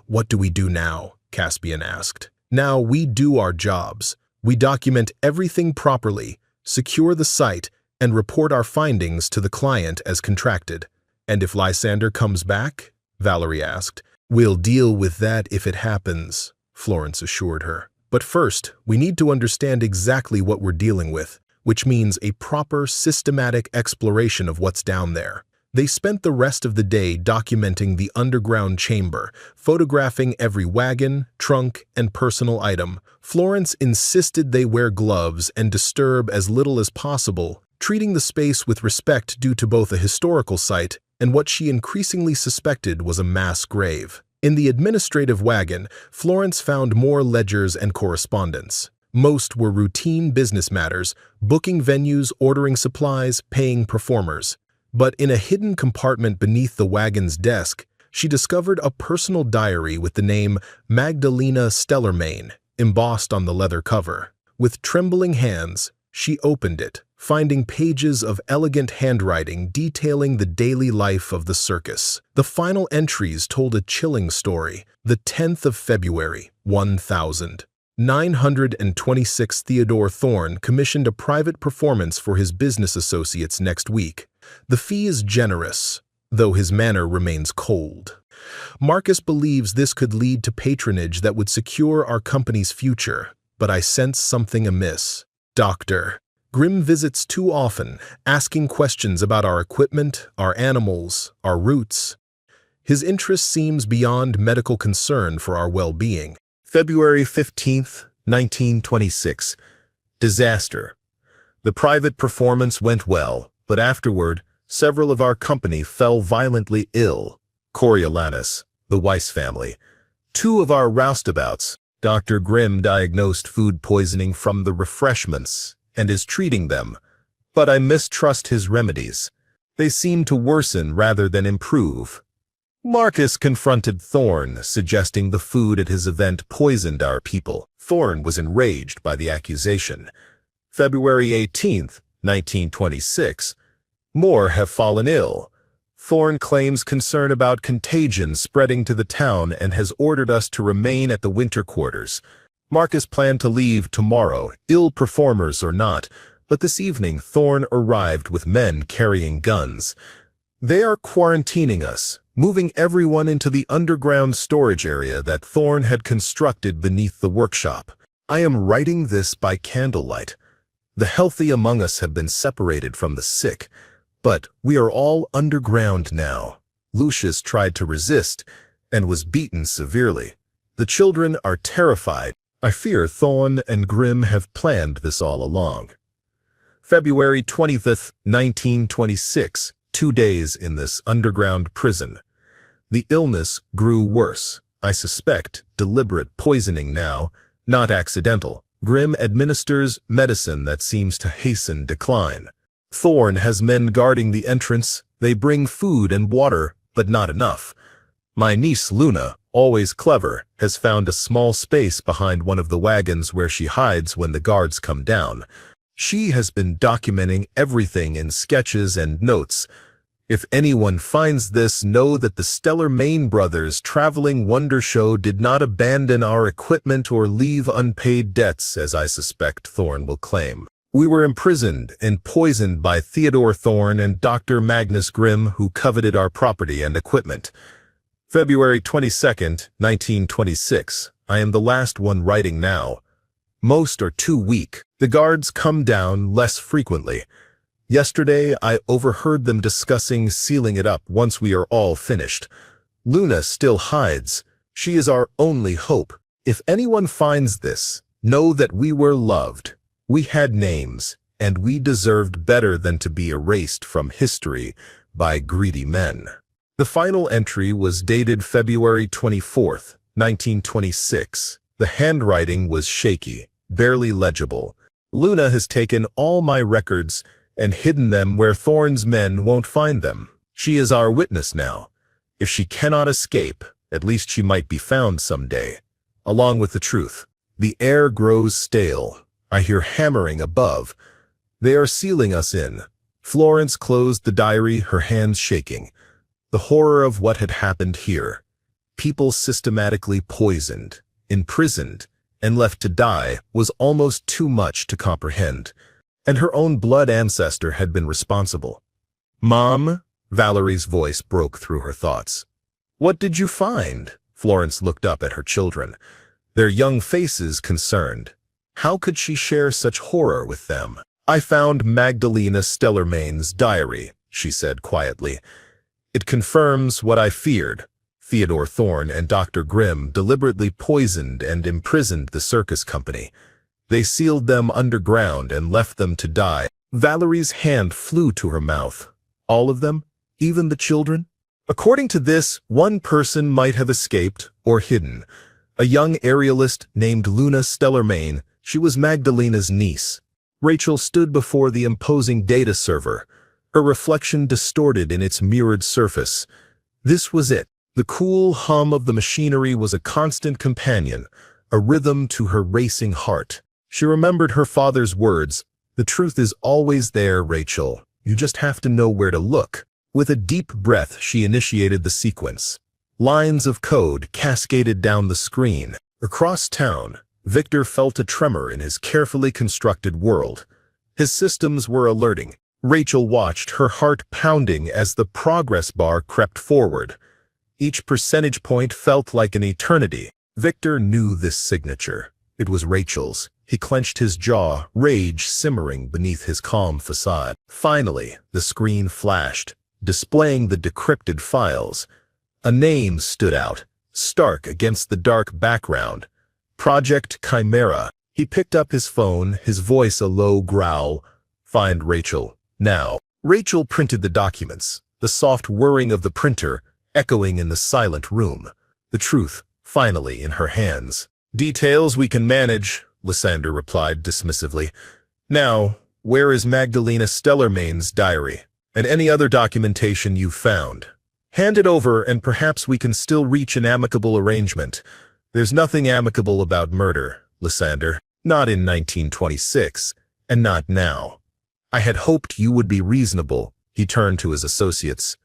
"What do we do now?" Caspian asked. "Now we do our jobs. We document everything properly, secure the site, and report our findings to the client as contracted." "And if Lysander comes back?" Valerie asked. "We'll deal with that if it happens," Florence assured her. "But first, we need to understand exactly what we're dealing with, which means a proper, systematic exploration of what's down there." They spent the rest of the day documenting the underground chamber, photographing every wagon, trunk, and personal item. Florence insisted they wear gloves and disturb as little as possible, treating the space with respect due to both a historical site and what she increasingly suspected was a mass grave. In the administrative wagon, Florence found more ledgers and correspondence. Most were routine business matters, booking venues, ordering supplies, paying performers. But in a hidden compartment beneath the wagon's desk, she discovered a personal diary with the name Magdalena Stellermain embossed on the leather cover. With trembling hands, she opened it, finding pages of elegant handwriting detailing the daily life of the circus. The final entries told a chilling story. The 10th of February, 1000. 926 Theodore Thorne commissioned a private performance for his business associates next week. The fee is generous, though his manner remains cold. Marcus believes this could lead to patronage that would secure our company's future, but I sense something amiss. Doctor. Grimm visits too often, asking questions about our equipment, our animals, our routes. His interest seems beyond medical concern for our well-being. February 15th, 1926. Disaster. The private performance went well, but afterward, several of our company fell violently ill. Coriolanus, the Weiss family. 2 of our roustabouts. Dr. Grimm diagnosed food poisoning from the refreshments and is treating them, but I mistrust his remedies. They seem to worsen rather than improve. Marcus confronted Thorne, suggesting the food at his event poisoned our people. Thorne was enraged by the accusation. February 18th, 1926. More have fallen ill. Thorne claims concern about contagion spreading to the town and has ordered us to remain at the winter quarters. Marcus planned to leave tomorrow, ill performers or not, but this evening Thorne arrived with men carrying guns. They are quarantining us, moving everyone into the underground storage area that Thorne had constructed beneath the workshop. I am writing this by candlelight. The healthy among us have been separated from the sick, but we are all underground now. Lucius tried to resist and was beaten severely. The children are terrified. I fear Thorne and Grimm have planned this all along. February 20th, 1926. 2 days in this underground prison. The illness grew worse. I suspect deliberate poisoning now, not accidental. Grimm administers medicine that seems to hasten decline. Thorne has men guarding the entrance. They bring food and water, but not enough. My niece Luna, always clever, has found a small space behind one of the wagons where she hides when the guards come down. She has been documenting everything in sketches and notes. If anyone finds this, know that the Stellermain brothers' traveling wonder show did not abandon our equipment or leave unpaid debts, as I suspect Thorne will claim. We were imprisoned and poisoned by Theodore Thorne and Dr. Magnus Grimm, who coveted our property and equipment. February 22nd, 1926. I am the last one writing now. Most are too weak. The guards come down less frequently. Yesterday, I overheard them discussing sealing it up once we are all finished. Luna still hides. She is our only hope. If anyone finds this, know that we were loved. We had names, and we deserved better than to be erased from history by greedy men. The final entry was dated February 24th, 1926. The handwriting was shaky, barely legible. Luna has taken all my records and hidden them where Thorne's men won't find them. She is our witness now. If she cannot escape, at least she might be found someday, along with the truth. The air grows stale. I hear hammering above. They are sealing us in. Florence closed the diary, her hands shaking. The horror of what had happened here. People systematically poisoned, imprisoned, and left to die was almost too much to comprehend. And her own blood ancestor had been responsible. Mom? Valerie's voice broke through her thoughts. What did you find? Florence looked up at her children, their young faces concerned. How could she share such horror with them? I found Magdalena Stellermain's diary, she said quietly. It confirms what I feared. Theodore Thorne and Dr. Grimm deliberately poisoned and imprisoned the circus company. They sealed them underground and left them to die. Valerie's hand flew to her mouth. All of them? Even the children? According to this, one person might have escaped or hidden. A young aerialist named Luna Stellermain. She was Magdalena's niece. Rachel stood before the imposing data server. her reflection distorted in its mirrored surface. This was it. The cool hum of the machinery was a constant companion, a rhythm to her racing heart. She remembered her father's words, "The truth is always there, Rachel. You just have to know where to look." With a deep breath, she initiated the sequence. Lines of code cascaded down the screen. Across town, Victor felt a tremor in his carefully constructed world. His systems were alerting. Rachel watched, her heart pounding as the progress bar crept forward. Each percentage point felt like an eternity. Victor knew this signature. It was Rachel's. He clenched his jaw, rage simmering beneath his calm facade. Finally, the screen flashed, displaying the decrypted files. A name stood out, stark against the dark background. Project Chimera. He picked up his phone, his voice a low growl. "Find Rachel, now." Rachel printed the documents, the soft whirring of the printer echoing in the silent room. The truth, finally, in her hands. "Details we can manage," Lysander replied dismissively. "Now, where is Magdalena Stellermain's diary? And any other documentation you've found? Hand it over and perhaps we can still reach an amicable arrangement." "There's nothing amicable about murder, Lysander. Not in 1926, and not now. I had hoped you would be reasonable." He turned to his associates.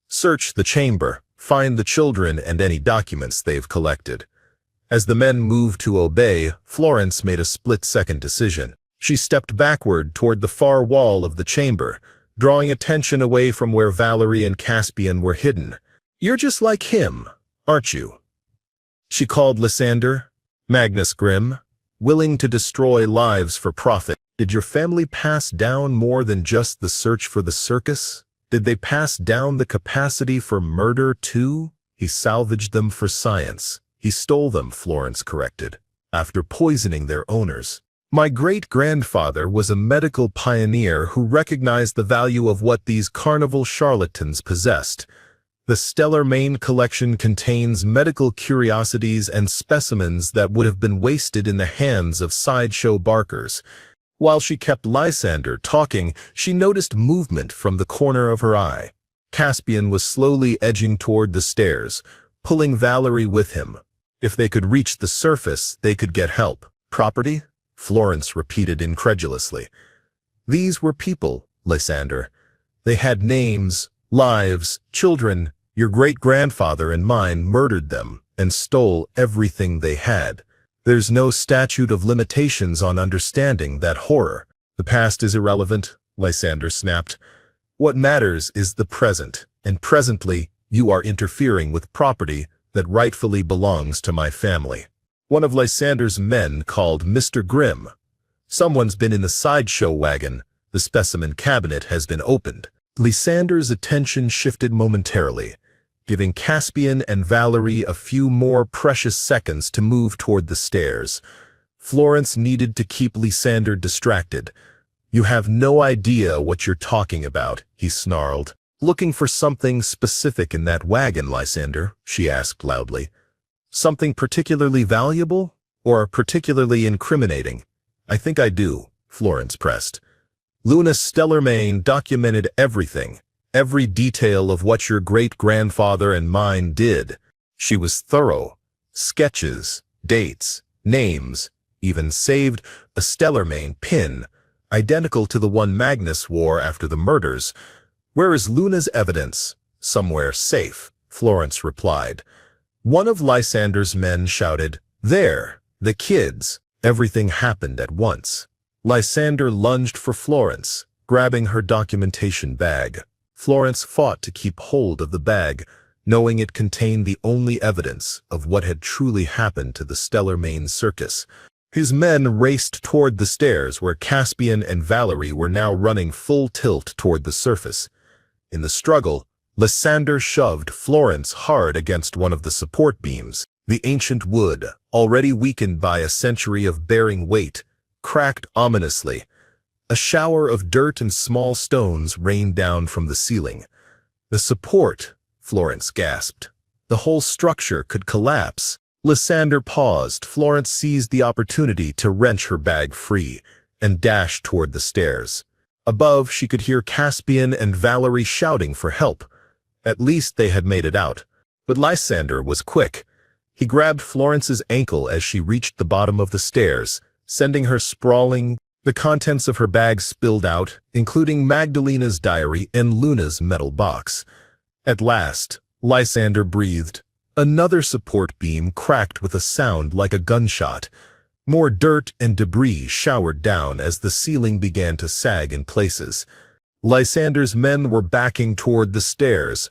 "Search the chamber, find the children and any documents they've collected." As the men moved to obey, Florence made a split-second decision. She stepped backward toward the far wall of the chamber, drawing attention away from where Valerie and Caspian were hidden. "You're just like him, aren't you?" she called Lysander. "Magnus Grimm, willing to destroy lives for profit. Did your family pass down more than just the search for the circus? Did they pass down the capacity for murder too?" "He salvaged them for science. He stole them," Florence corrected, "after poisoning their owners. My great-grandfather was a medical pioneer who recognized the value of what these carnival charlatans possessed. The Stellermain collection contains medical curiosities and specimens that would have been wasted in the hands of sideshow barkers." While she kept Lysander talking, she noticed movement from the corner of her eye. Caspian was slowly edging toward the stairs, pulling Valerie with him. If they could reach the surface, they could get help. "Property?" Florence repeated incredulously. "These were people, Lysander. They had names, lives, children. Your great-grandfather and mine murdered them and stole everything they had. There's no statute of limitations on understanding that horror." "The past is irrelevant," Lysander snapped. "What matters is the present, and presently you are interfering with property that rightfully belongs to my family." One of Lysander's men called Mr. Grimm. "Someone's been in the sideshow wagon. The specimen cabinet has been opened." Lysander's attention shifted momentarily, giving Caspian and Valerie a few more precious seconds to move toward the stairs. Florence needed to keep Lysander distracted. "You have no idea what you're talking about," he snarled. "Looking for something specific in that wagon, Lysander?" she asked loudly. "Something particularly valuable or particularly incriminating?" "I think I do," Florence pressed. "Luna Stellermain documented everything. Every detail of what your great-grandfather and mine did. She was thorough. Sketches, dates, names, even saved a Stellermain pin, identical to the one Magnus wore after the murders. Where is Luna's evidence?" "Somewhere safe," Florence replied. One of Lysander's men shouted, "There, the kids." Everything happened at once. Lysander lunged for Florence, grabbing her documentation bag. Florence fought to keep hold of the bag, knowing it contained the only evidence of what had truly happened to the Stellermain circus. His men raced toward the stairs where Caspian and Valerie were now running full tilt toward the surface. In the struggle, Lysander shoved Florence hard against one of the support beams. The ancient wood, already weakened by a century of bearing weight, cracked ominously. A shower of dirt and small stones rained down from the ceiling. "The support," Florence gasped. "The whole structure could collapse." Lysander paused. Florence seized the opportunity to wrench her bag free and dashed toward the stairs. Above, she could hear Caspian and Valerie shouting for help. At least they had made it out. But Lysander was quick. He grabbed Florence's ankle as she reached the bottom of the stairs, sending her sprawling. The contents of her bag spilled out, including Magdalena's diary and Luna's metal box. At last, Lysander breathed. Another support beam cracked with a sound like a gunshot. More dirt and debris showered down as the ceiling began to sag in places. Lysander's men were backing toward the stairs,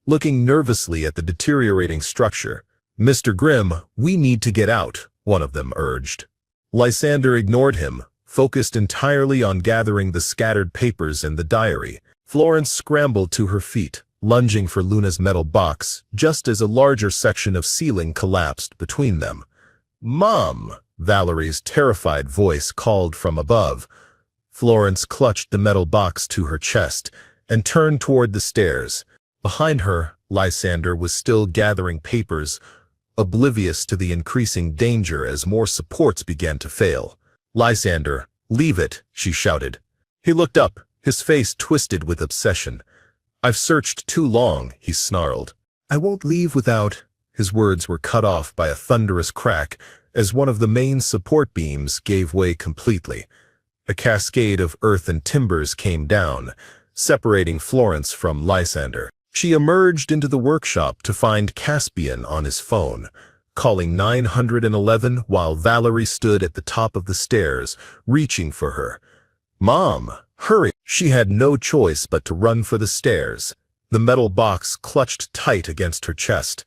looking nervously at the deteriorating structure. "Mr. Grimm, we need to get out," one of them urged. Lysander ignored him, focused entirely on gathering the scattered papers and the diary. Florence scrambled to her feet, lunging for Luna's metal box, just as a larger section of ceiling collapsed between them. "Mom!" Valerie's terrified voice called from above. Florence clutched the metal box to her chest and turned toward the stairs. Behind her, Lysander was still gathering papers, oblivious to the increasing danger as more supports began to fail. "Lysander, leave it," she shouted. He looked up, his face twisted with obsession. "I've searched too long," he snarled. "I won't leave without—" His words were cut off by a thunderous crack as one of the main support beams gave way completely. A cascade of earth and timbers came down, separating Florence from Lysander. She emerged into the workshop to find Caspian on his phone, calling 911 while Valerie stood at the top of the stairs, reaching for her. "Mom, hurry!" She had no choice but to run for the stairs, the metal box clutched tight against her chest.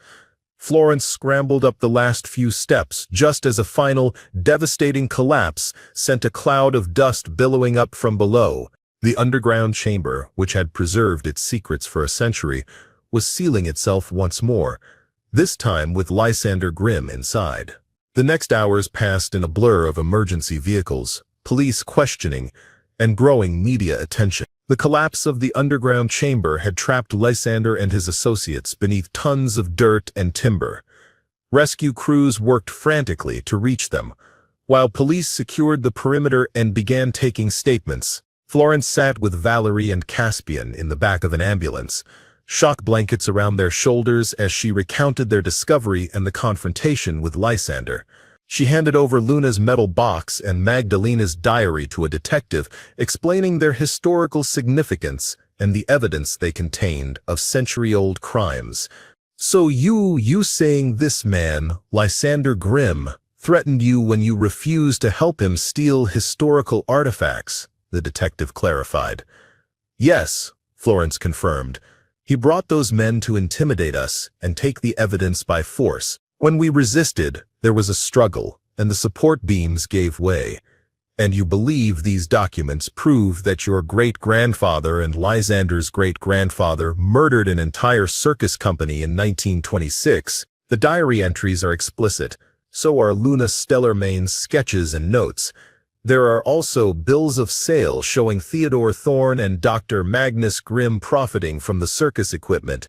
Florence scrambled up the last few steps just as a final, devastating collapse sent a cloud of dust billowing up from below. The underground chamber, which had preserved its secrets for a century, was sealing itself once more, this time with Lysander Grimm inside. The next hours passed in a blur of emergency vehicles, police questioning, and growing media attention. The collapse of the underground chamber had trapped Lysander and his associates beneath tons of dirt and timber. Rescue crews worked frantically to reach them, while police secured the perimeter and began taking statements. Florence sat with Valerie and Caspian in the back of an ambulance, shock blankets around their shoulders as she recounted their discovery and the confrontation with Lysander. She handed over Luna's metal box and Magdalena's diary to a detective, explaining their historical significance and the evidence they contained of century-old crimes. "So you saying this man, Lysander Grimm, threatened you when you refused to help him steal historical artifacts," the detective clarified. "Yes," Florence confirmed. "He brought those men to intimidate us and take the evidence by force. When we resisted, there was a struggle, and the support beams gave way. And you believe these documents prove that your great-grandfather and Lysander's great-grandfather murdered an entire circus company in 1926. The diary entries are explicit, so are Luna Stellarmane's sketches and notes. There are also bills of sale showing Theodore Thorne and Dr. Magnus Grimm profiting from the circus equipment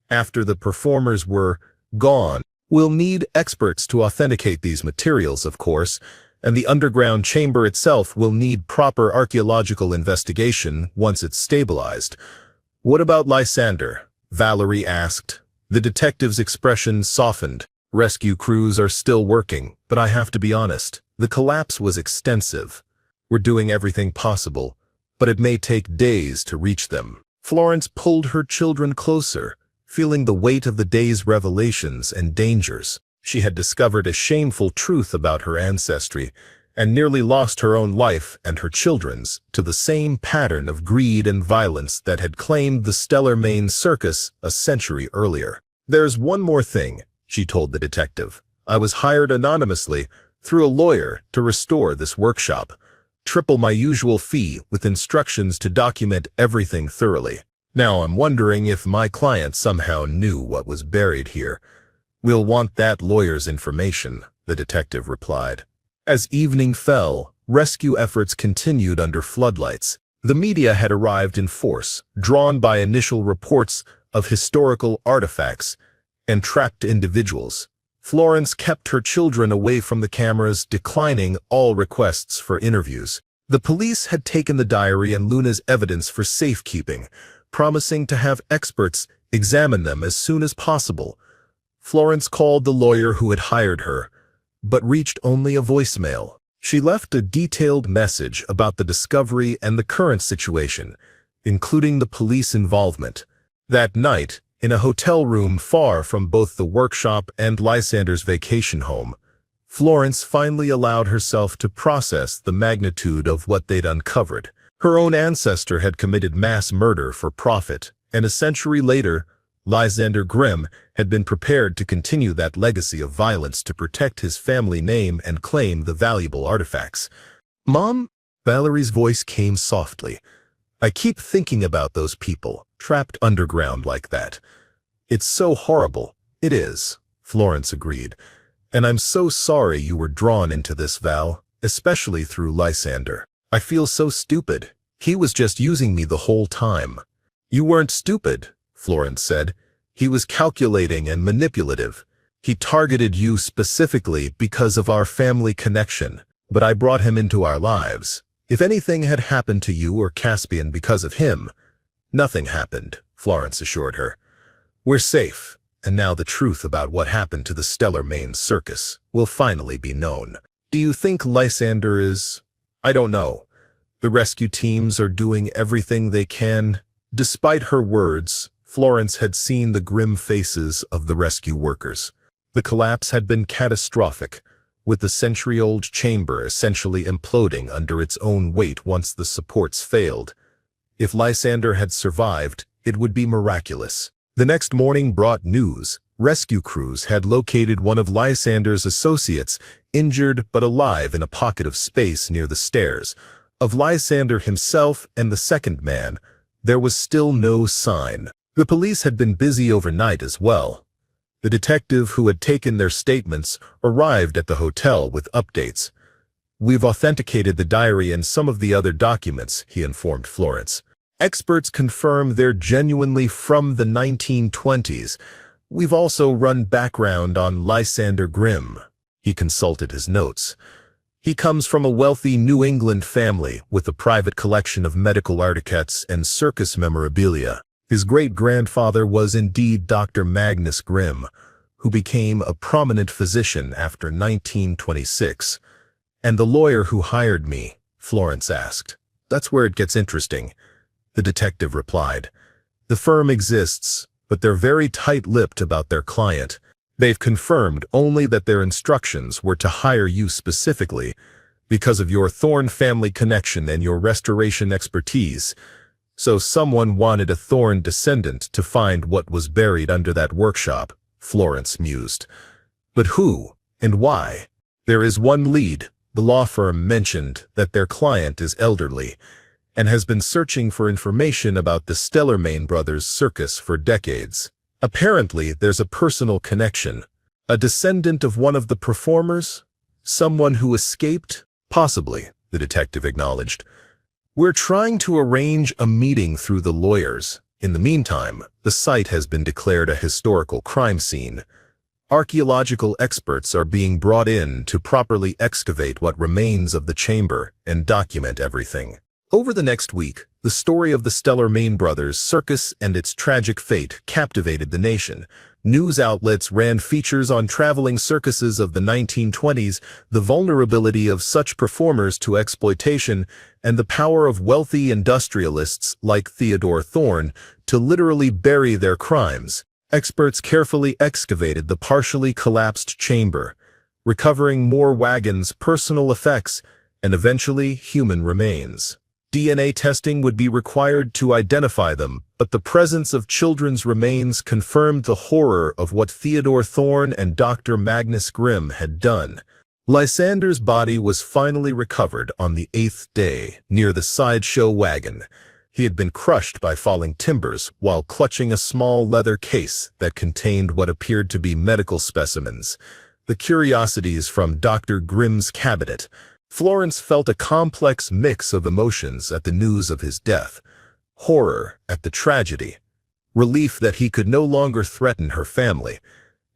after the performers were gone. We'll need experts to authenticate these materials, of course, and the underground chamber itself will need proper archaeological investigation once it's stabilized." "What about Lysander?" Valerie asked. The detective's expression softened. "Rescue crews are still working, but I have to be honest, the collapse was extensive. We're doing everything possible, but it may take days to reach them." Florence pulled her children closer, feeling the weight of the day's revelations and dangers. She had discovered a shameful truth about her ancestry and nearly lost her own life and her children's to the same pattern of greed and violence that had claimed the Stellarmane circus a century earlier. "There's one more thing," she told the detective. "I was hired anonymously through a lawyer to restore this workshop. Triple my usual fee with instructions to document everything thoroughly. Now I'm wondering if my client somehow knew what was buried here." "We'll want that lawyer's information," the detective replied. As evening fell, rescue efforts continued under floodlights. The media had arrived in force, drawn by initial reports of historical artifacts and trapped individuals. Florence kept her children away from the cameras, declining all requests for interviews. The police had taken the diary and Luna's evidence for safekeeping, promising to have experts examine them as soon as possible. Florence called the lawyer who had hired her, but reached only a voicemail. She left a detailed message about the discovery and the current situation, including the police involvement. That night, in a hotel room far from both the workshop and Lysander's vacation home, Florence finally allowed herself to process the magnitude of what they'd uncovered. Her own ancestor had committed mass murder for profit, and a century later, Lysander Grimm had been prepared to continue that legacy of violence to protect his family name and claim the valuable artifacts. "Mom?" Valerie's voice came softly. "I keep thinking about those people, trapped underground like that. It's so horrible." "It is," Florence agreed. "And I'm so sorry you were drawn into this, Val, especially through Lysander. I feel so stupid. He was just using me the whole time." "You weren't stupid," Florence said. "He was calculating and manipulative. He targeted you specifically because of our family connection, but I brought him into our lives. If anything had happened to you or Caspian because of him—" "Nothing happened," Florence assured her. "We're safe, and now the truth about what happened to the Stellar Main Circus will finally be known. Do you think Lysander is—" "I don't know. The rescue teams are doing everything they can." Despite her words, Florence had seen the grim faces of the rescue workers. The collapse had been catastrophic, with the century-old chamber essentially imploding under its own weight once the supports failed. If Lysander had survived, it would be miraculous. The next morning brought news. Rescue crews had located one of Lysander's associates, injured but alive in a pocket of space near the stairs. Of Lysander himself and the second man, there was still no sign. The police had been busy overnight as well. The detective who had taken their statements arrived at the hotel with updates. "We've authenticated the diary and some of the other documents," he informed Florence. "Experts confirm they're genuinely from the 1920s. We've also run background on Lysander Grimm." He consulted his notes. "He comes from a wealthy New England family with a private collection of medical artifacts and circus memorabilia. His great-grandfather was indeed Dr. Magnus Grimm, who became a prominent physician after 1926. "And the lawyer who hired me?" Florence asked. "That's where it gets interesting," the detective replied. "The firm exists, but they're very tight-lipped about their client. They've confirmed only that their instructions were to hire you specifically because of your Thorne family connection and your restoration expertise. So someone wanted a Thorne descendant to find what was buried under that workshop," Florence mused. "But who and why?" "There is one lead. The law firm mentioned that their client is elderly and has been searching for information about the Stellarmain Brothers Circus for decades. Apparently, there's a personal connection. A descendant of one of the performers? Someone who escaped?" "Possibly," the detective acknowledged. "We're trying to arrange a meeting through the lawyers. In the meantime, the site has been declared a historical crime scene. Archaeological experts are being brought in to properly excavate what remains of the chamber and document everything." Over the next week, the story of the Stellarmain Brothers Circus and its tragic fate captivated the nation. News outlets ran features on traveling circuses of the 1920s, the vulnerability of such performers to exploitation, and the power of wealthy industrialists like Theodore Thorne to literally bury their crimes. Experts carefully excavated the partially collapsed chamber, recovering more wagons, personal effects, and eventually human remains. DNA testing would be required to identify them, but the presence of children's remains confirmed the horror of what Theodore Thorne and Dr. Magnus Grimm had done. Lysander's body was finally recovered on the 8th day near the sideshow wagon. He had been crushed by falling timbers while clutching a small leather case that contained what appeared to be medical specimens, the curiosities from Dr. Grimm's cabinet. Florence felt a complex mix of emotions at the news of his death: horror at the tragedy, relief that he could no longer threaten her family,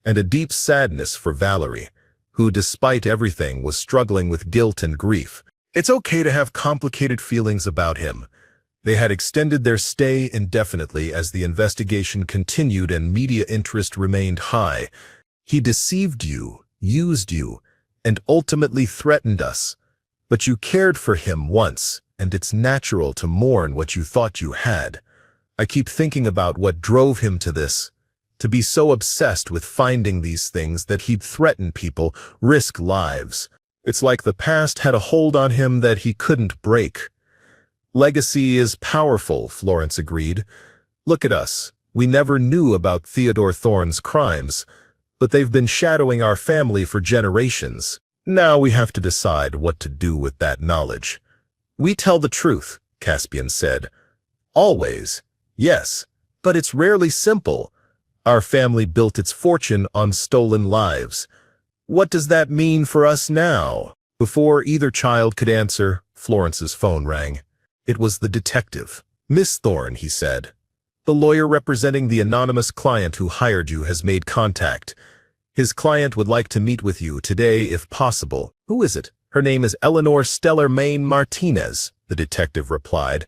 and a deep sadness for Valerie, who despite everything was struggling with guilt and grief. It's okay to have complicated feelings about him. They had extended their stay indefinitely as the investigation continued and media interest remained high. He deceived you, used you, and ultimately threatened us. But you cared for him once, and it's natural to mourn what you thought you had. I keep thinking about what drove him to this, to be so obsessed with finding these things that he'd threaten people, risk lives. It's like the past had a hold on him that he couldn't break. Legacy is powerful, Florence agreed. Look at us. We never knew about Theodore Thorne's crimes, but they've been shadowing our family for generations. Now we have to decide what to do with that knowledge. We tell the truth, Caspian said. Always. Yes, but it's rarely simple. Our family built its fortune on stolen lives. What does that mean for us now? Before either child could answer, Florence's phone rang. It was the detective. Miss Thorne, he said. The lawyer representing the anonymous client who hired you has made contact. His client would like to meet with you today if possible. Who is it? Her name is Eleanor Stellar-Main Martinez, the detective replied.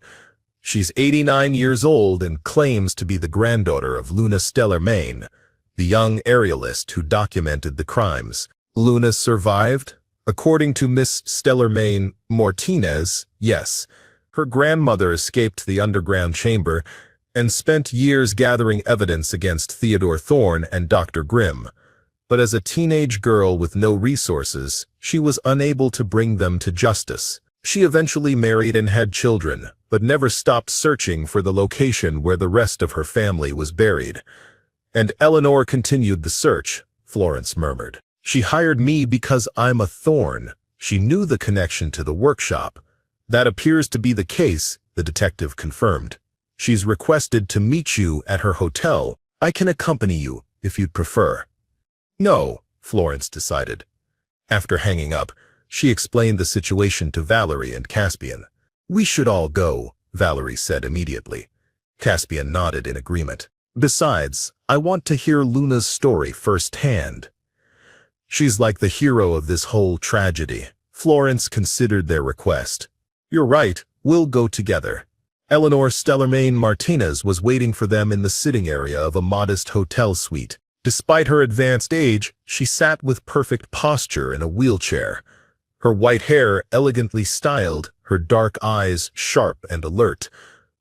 She's 89 years old and claims to be the granddaughter of Luna Stellar-Main, the young aerialist who documented the crimes. Luna survived? According to Miss Stellar-Main Martinez, yes. Her grandmother escaped the underground chamber and spent years gathering evidence against Theodore Thorne and Dr. Grimm. But as a teenage girl with no resources, she was unable to bring them to justice. She eventually married and had children, but never stopped searching for the location where the rest of her family was buried. And Eleanor continued the search, Florence murmured. She hired me because I'm a Thorne. She knew the connection to the workshop. That appears to be the case, the detective confirmed. She's requested to meet you at her hotel. I can accompany you, if you'd prefer. No, Florence decided. After hanging up, she explained the situation to Valerie and Caspian. We should all go, Valerie said immediately. Caspian nodded in agreement. Besides, I want to hear Luna's story firsthand. She's like the hero of this whole tragedy. Florence considered their request. You're right, we'll go together. Eleanor Stellar-Main Martinez was waiting for them in the sitting area of a modest hotel suite. Despite her advanced age, she sat with perfect posture in a wheelchair. Her white hair elegantly styled, her dark eyes sharp and alert.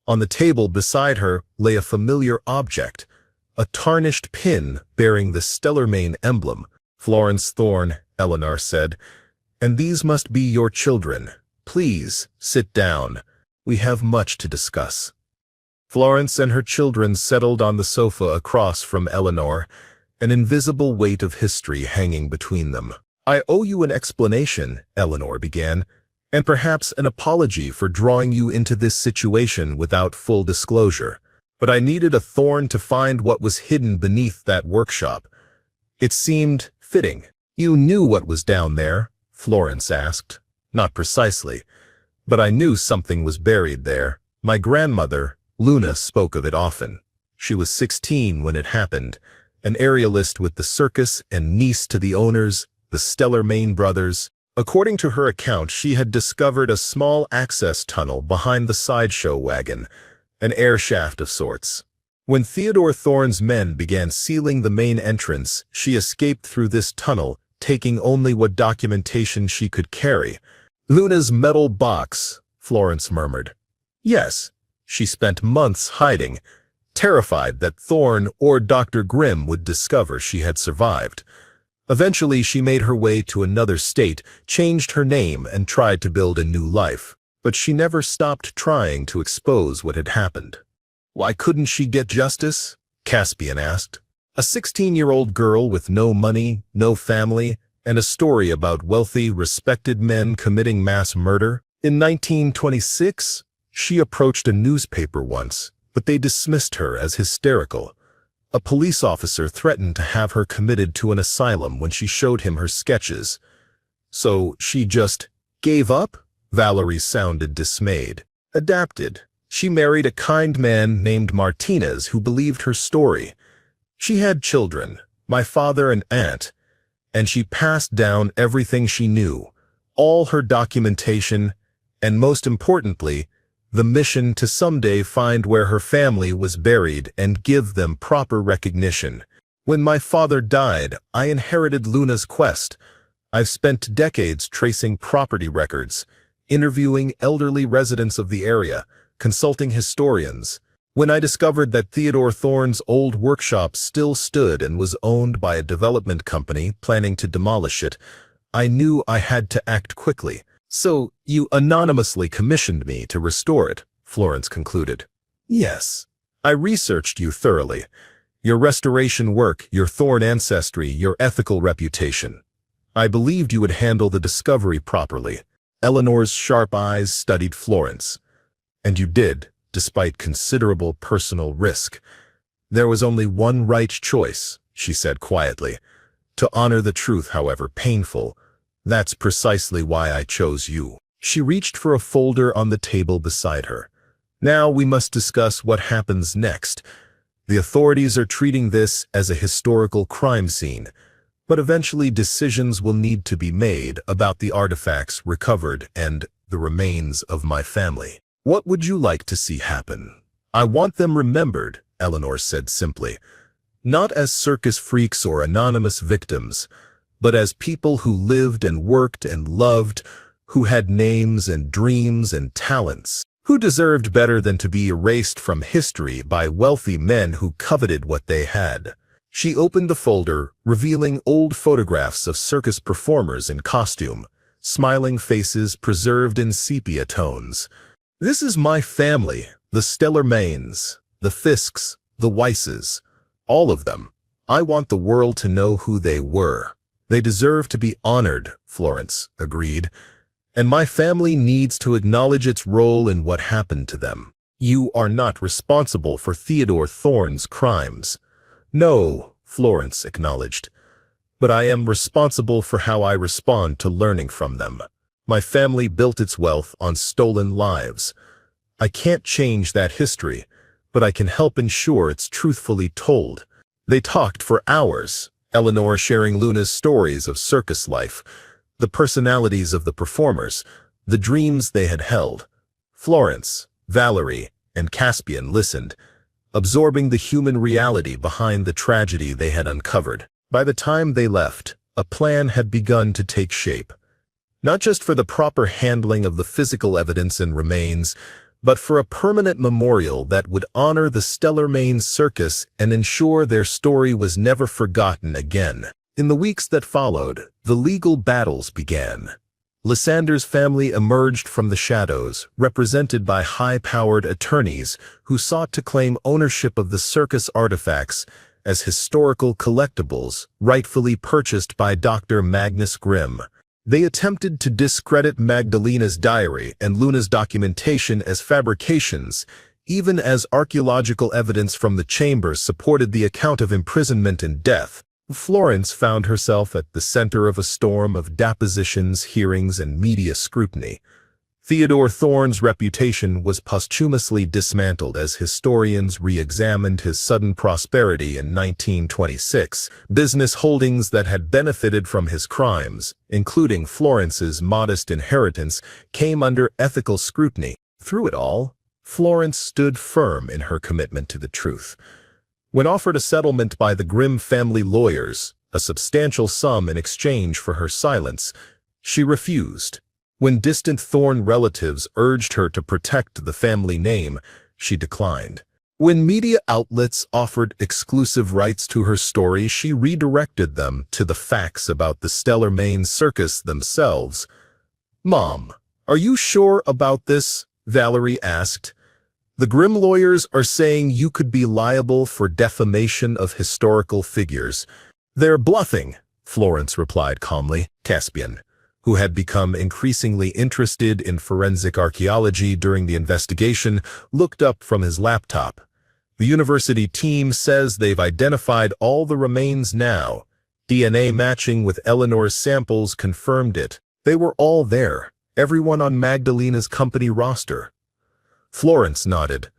On the table beside her lay a familiar object, a tarnished pin bearing the Stellar-Main emblem. Florence Thorne, Eleanor said, and these must be your children. Please, sit down. We have much to discuss. Florence and her children settled on the sofa across from Eleanor, an invisible weight of history hanging between them. I owe you an explanation, Eleanor began, and perhaps an apology for drawing you into this situation without full disclosure. But I needed a Thorne to find what was hidden beneath that workshop. It seemed fitting. You knew what was down there? Florence asked. Not precisely, but I knew something was buried there. My grandmother, Luna, spoke of it often. She was 16 when it happened, an aerialist with the circus and niece to the owners, the Stellar-Main brothers. According to her account, she had discovered a small access tunnel behind the sideshow wagon, an air shaft of sorts. When Theodore Thorne's men began sealing the main entrance, she escaped through this tunnel, taking only what documentation she could carry. Luna's metal box, Florence murmured. Yes, she spent months hiding, terrified that Thorne or Dr. Grimm would discover she had survived. Eventually, she made her way to another state, changed her name, and tried to build a new life. But she never stopped trying to expose what had happened. Why couldn't she get justice? Caspian asked. A 16-year-old girl with no money, no family, and a story about wealthy, respected men committing mass murder? In 1926, she approached a newspaper once, but they dismissed her as hysterical. A police officer threatened to have her committed to an asylum when she showed him her sketches. So she just gave up? Valerie sounded dismayed. Adapted. She married a kind man named Martinez who believed her story. She had children, my father and aunt, and she passed down everything she knew, all her documentation, and most importantly, the mission to someday find where her family was buried and give them proper recognition. When my father died, I inherited Luna's quest. I've spent decades tracing property records, interviewing elderly residents of the area, consulting historians. When I discovered that Theodore Thorne's old workshop still stood and was owned by a development company planning to demolish it, I knew I had to act quickly. So, you anonymously commissioned me to restore it, Florence concluded. Yes. I researched you thoroughly. Your restoration work, your Thorne ancestry, your ethical reputation. I believed you would handle the discovery properly. Eleanor's sharp eyes studied Florence. And you did, despite considerable personal risk. There was only one right choice, she said quietly. To honor the truth, however painful. That's precisely why I chose you. She reached for a folder on the table beside her. Now we must discuss what happens next. The authorities are treating this as a historical crime scene, but eventually decisions will need to be made about the artifacts recovered and the remains of my family. What would you like to see happen? I want them remembered, Eleanor said simply, not as circus freaks or anonymous victims, but as people who lived and worked and loved, who had names and dreams and talents, who deserved better than to be erased from history by wealthy men who coveted what they had. She opened the folder, revealing old photographs of circus performers in costume, smiling faces preserved in sepia tones. This is my family, the Stellarmanes, the Fisks, the Weisses, all of them. I want the world to know who they were. They deserve to be honored, Florence agreed, and my family needs to acknowledge its role in what happened to them. You are not responsible for Theodore Thorne's crimes. No, Florence acknowledged, but I am responsible for how I respond to learning from them. My family built its wealth on stolen lives. I can't change that history, but I can help ensure it's truthfully told. They talked for hours, Eleanor sharing Luna's stories of circus life, the personalities of the performers, the dreams they had held. Florence, Valerie, and Caspian listened, absorbing the human reality behind the tragedy they had uncovered. By the time they left, a plan had begun to take shape. Not just for the proper handling of the physical evidence and remains, but for a permanent memorial that would honor the Stellarmanes circus and ensure their story was never forgotten again. In the weeks that followed, the legal battles began. Lysander's family emerged from the shadows, represented by high-powered attorneys who sought to claim ownership of the circus artifacts as historical collectibles rightfully purchased by Dr. Magnus Grimm. They attempted to discredit Magdalena's diary and Luna's documentation as fabrications, even as archaeological evidence from the chamber supported the account of imprisonment and death. Florence found herself at the center of a storm of depositions, hearings, and media scrutiny. Theodore Thorne's reputation was posthumously dismantled as historians re-examined his sudden prosperity in 1926. Business holdings that had benefited from his crimes, including Florence's modest inheritance, came under ethical scrutiny. Through it all, Florence stood firm in her commitment to the truth. When offered a settlement by the Grimm family lawyers, a substantial sum in exchange for her silence, she refused. When distant Thorne relatives urged her to protect the family name, she declined. When media outlets offered exclusive rights to her story, she redirected them to the facts about the Stellarmanes circus themselves. "Mom, are you sure about this?" Valerie asked. "The Grimm lawyers are saying you could be liable for defamation of historical figures." "They're bluffing," Florence replied calmly. Caspian, who had become increasingly interested in forensic archaeology during the investigation, looked up from his laptop. "The university team says they've identified all the remains now. DNA matching with Eleanor's samples confirmed it. They were all there, everyone on Magdalena's company roster." Florence nodded.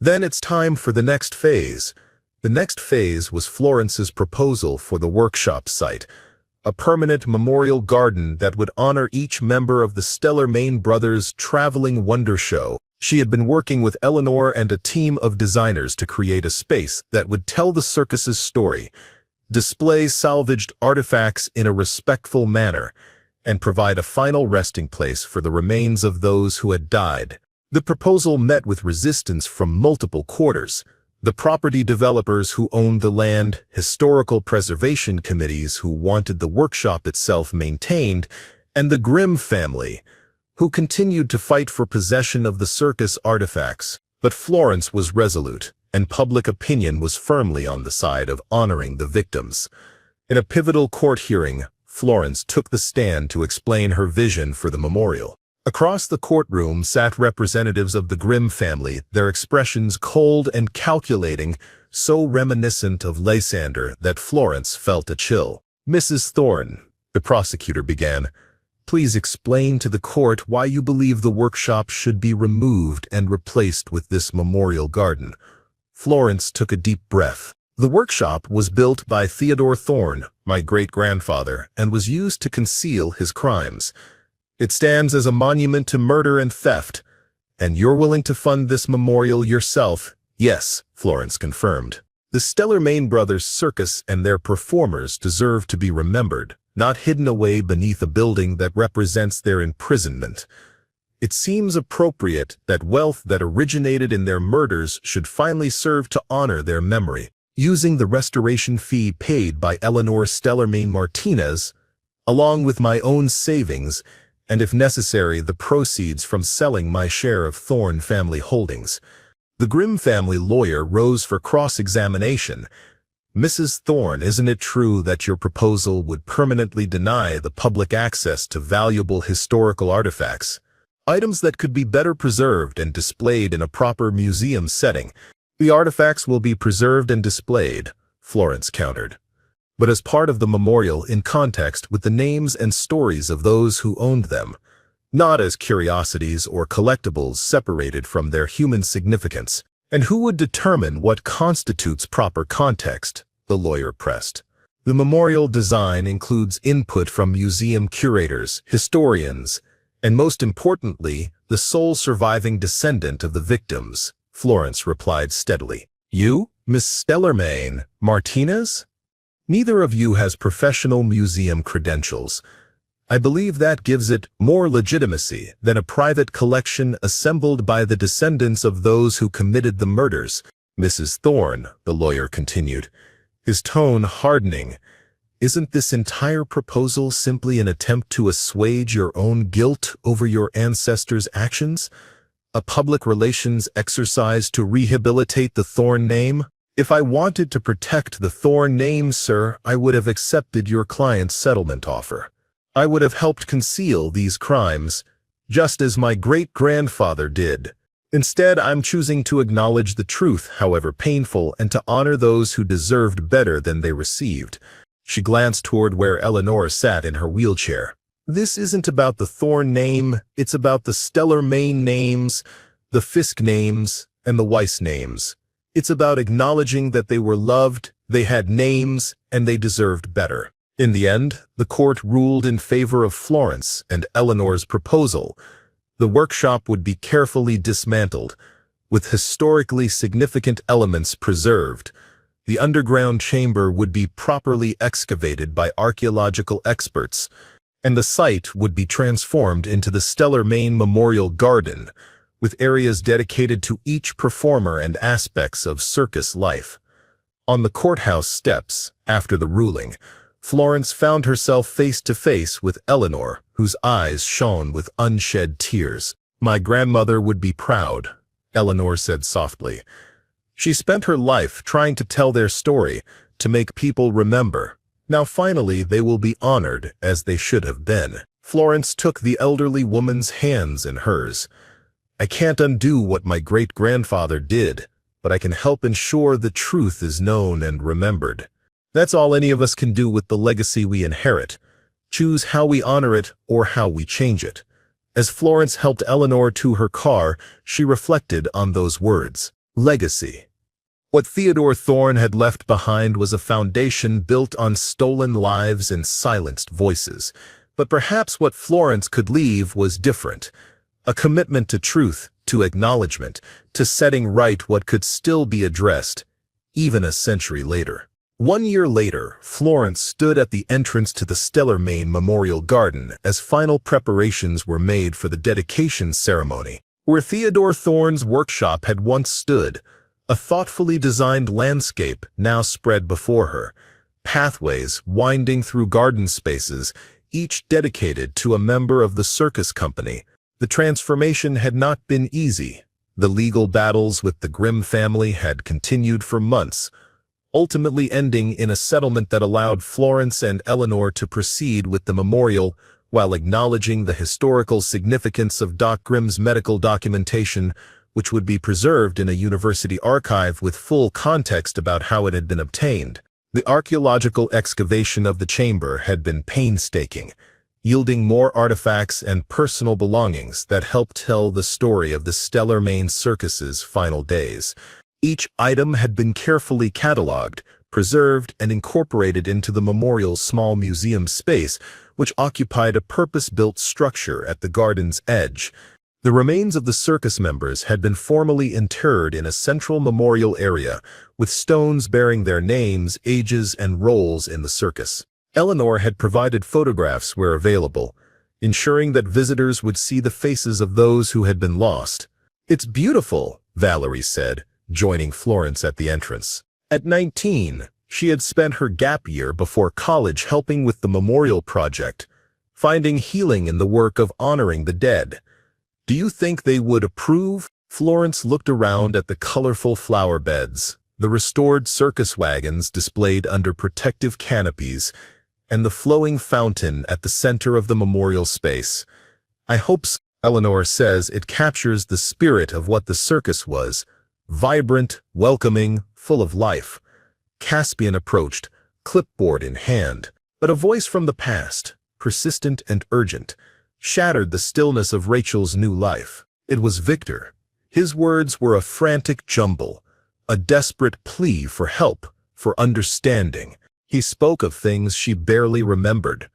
"Then it's time for the next phase." The next phase was Florence's proposal for the workshop site, a permanent memorial garden that would honor each member of the Stellar Main Brothers' traveling wonder show. She had been working with Eleanor and a team of designers to create a space that would tell the circus's story, display salvaged artifacts in a respectful manner, and provide a final resting place for the remains of those who had died. The proposal met with resistance from multiple quarters: the property developers who owned the land, historical preservation committees who wanted the workshop itself maintained, and the Grimm family, who continued to fight for possession of the circus artifacts. But Florence was resolute, and public opinion was firmly on the side of honoring the victims. In a pivotal court hearing, Florence took the stand to explain her vision for the memorial. Across the courtroom sat representatives of the Grimm family, their expressions cold and calculating, so reminiscent of Lysander that Florence felt a chill. "Mrs. Thorne," the prosecutor began, "please explain to the court why you believe the workshop should be removed and replaced with this memorial garden." Florence took a deep breath. "The workshop was built by Theodore Thorne, my great-grandfather, and was used to conceal his crimes. It stands as a monument to murder and theft. And you're willing to fund this memorial yourself?" "Yes," Florence confirmed. "The Stellar Main Brothers Circus and their performers deserve to be remembered, not hidden away beneath a building that represents their imprisonment. It seems appropriate that wealth that originated in their murders should finally serve to honor their memory. Using the restoration fee paid by Eleanor Stellarmain Martinez, along with my own savings, and if necessary the proceeds from selling my share of Thorne family holdings." The Grimm family lawyer rose for cross-examination. "Mrs. Thorne, isn't it true that your proposal would permanently deny the public access to valuable historical artifacts, items that could be better preserved and displayed in a proper museum setting?" "The artifacts will be preserved and displayed," Florence countered, "but as part of the memorial in context with the names and stories of those who owned them, not as curiosities or collectibles separated from their human significance." "And who would determine what constitutes proper context?" the lawyer pressed. "The memorial design includes input from museum curators, historians, and most importantly, the sole surviving descendant of the victims," Florence replied steadily. "You, Miss Stellarmain Martinez? Neither of you has professional museum credentials. I believe that gives it more legitimacy than a private collection assembled by the descendants of those who committed the murders." "Mrs. Thorne," the lawyer continued, his tone hardening, "isn't this entire proposal simply an attempt to assuage your own guilt over your ancestors' actions? A public relations exercise to rehabilitate the Thorne name? If I wanted to protect the Thorne name, sir, I would have accepted your client's settlement offer. I would have helped conceal these crimes, just as my great-grandfather did. Instead, I'm choosing to acknowledge the truth, however painful, and to honor those who deserved better than they received." She glanced toward where Eleanor sat in her wheelchair. "This isn't about the Thorne name, it's about the Stellarmain names, the Fisk names, and the Weiss names. It's about acknowledging that they were loved, they had names, and they deserved better." In the end, the court ruled in favor of Florence and Eleanor's proposal. The workshop would be carefully dismantled, with historically significant elements preserved. The underground chamber would be properly excavated by archaeological experts, and the site would be transformed into the Stellarmain Memorial Garden, with areas dedicated to each performer and aspects of circus life. On the courthouse steps, after the ruling, Florence found herself face to face with Eleanor, whose eyes shone with unshed tears. "My grandmother would be proud," Eleanor said softly. "She spent her life trying to tell their story, to make people remember. Now finally they will be honored as they should have been." Florence took the elderly woman's hands in hers. "I can't undo what my great-grandfather did, but I can help ensure the truth is known and remembered. That's all any of us can do with the legacy we inherit. Choose how we honor it or how we change it." As Florence helped Eleanor to her car, she reflected on those words. Legacy. What Theodore Thorne had left behind was a foundation built on stolen lives and silenced voices. But perhaps what Florence could leave was different. A commitment to truth, to acknowledgement, to setting right what could still be addressed, even a century later. 1 year later, Florence stood at the entrance to the Stellar-Main Memorial Garden as final preparations were made for the dedication ceremony. Where Theodore Thorne's workshop had once stood, a thoughtfully designed landscape now spread before her, pathways winding through garden spaces, each dedicated to a member of the circus company. The transformation had not been easy. The legal battles with the Grimm family had continued for months, ultimately ending in a settlement that allowed Florence and Eleanor to proceed with the memorial while acknowledging the historical significance of Doc Grimm's medical documentation, which would be preserved in a university archive with full context about how it had been obtained. The archaeological excavation of the chamber had been painstaking, yielding more artifacts and personal belongings that helped tell the story of the Stellar-Main Circus's final days. Each item had been carefully catalogued, preserved, and incorporated into the memorial's small museum space, which occupied a purpose-built structure at the garden's edge. The remains of the circus members had been formally interred in a central memorial area, with stones bearing their names, ages, and roles in the circus. Eleanor had provided photographs where available, ensuring that visitors would see the faces of those who had been lost. "It's beautiful," Valerie said, joining Florence at the entrance. At 19, she had spent her gap year before college helping with the memorial project, finding healing in the work of honoring the dead. "Do you think they would approve?" Florence looked around at the colorful flower beds, the restored circus wagons displayed under protective canopies, and the flowing fountain at the center of the memorial space. "I hope so." Eleanor says it captures the spirit of what the circus was, vibrant, welcoming, full of life. Caspian approached, clipboard in hand, but a voice from the past, persistent and urgent, shattered the stillness of Rachel's new life. It was Victor. His words were a frantic jumble, a desperate plea for help, for understanding. He spoke of things she barely remembered,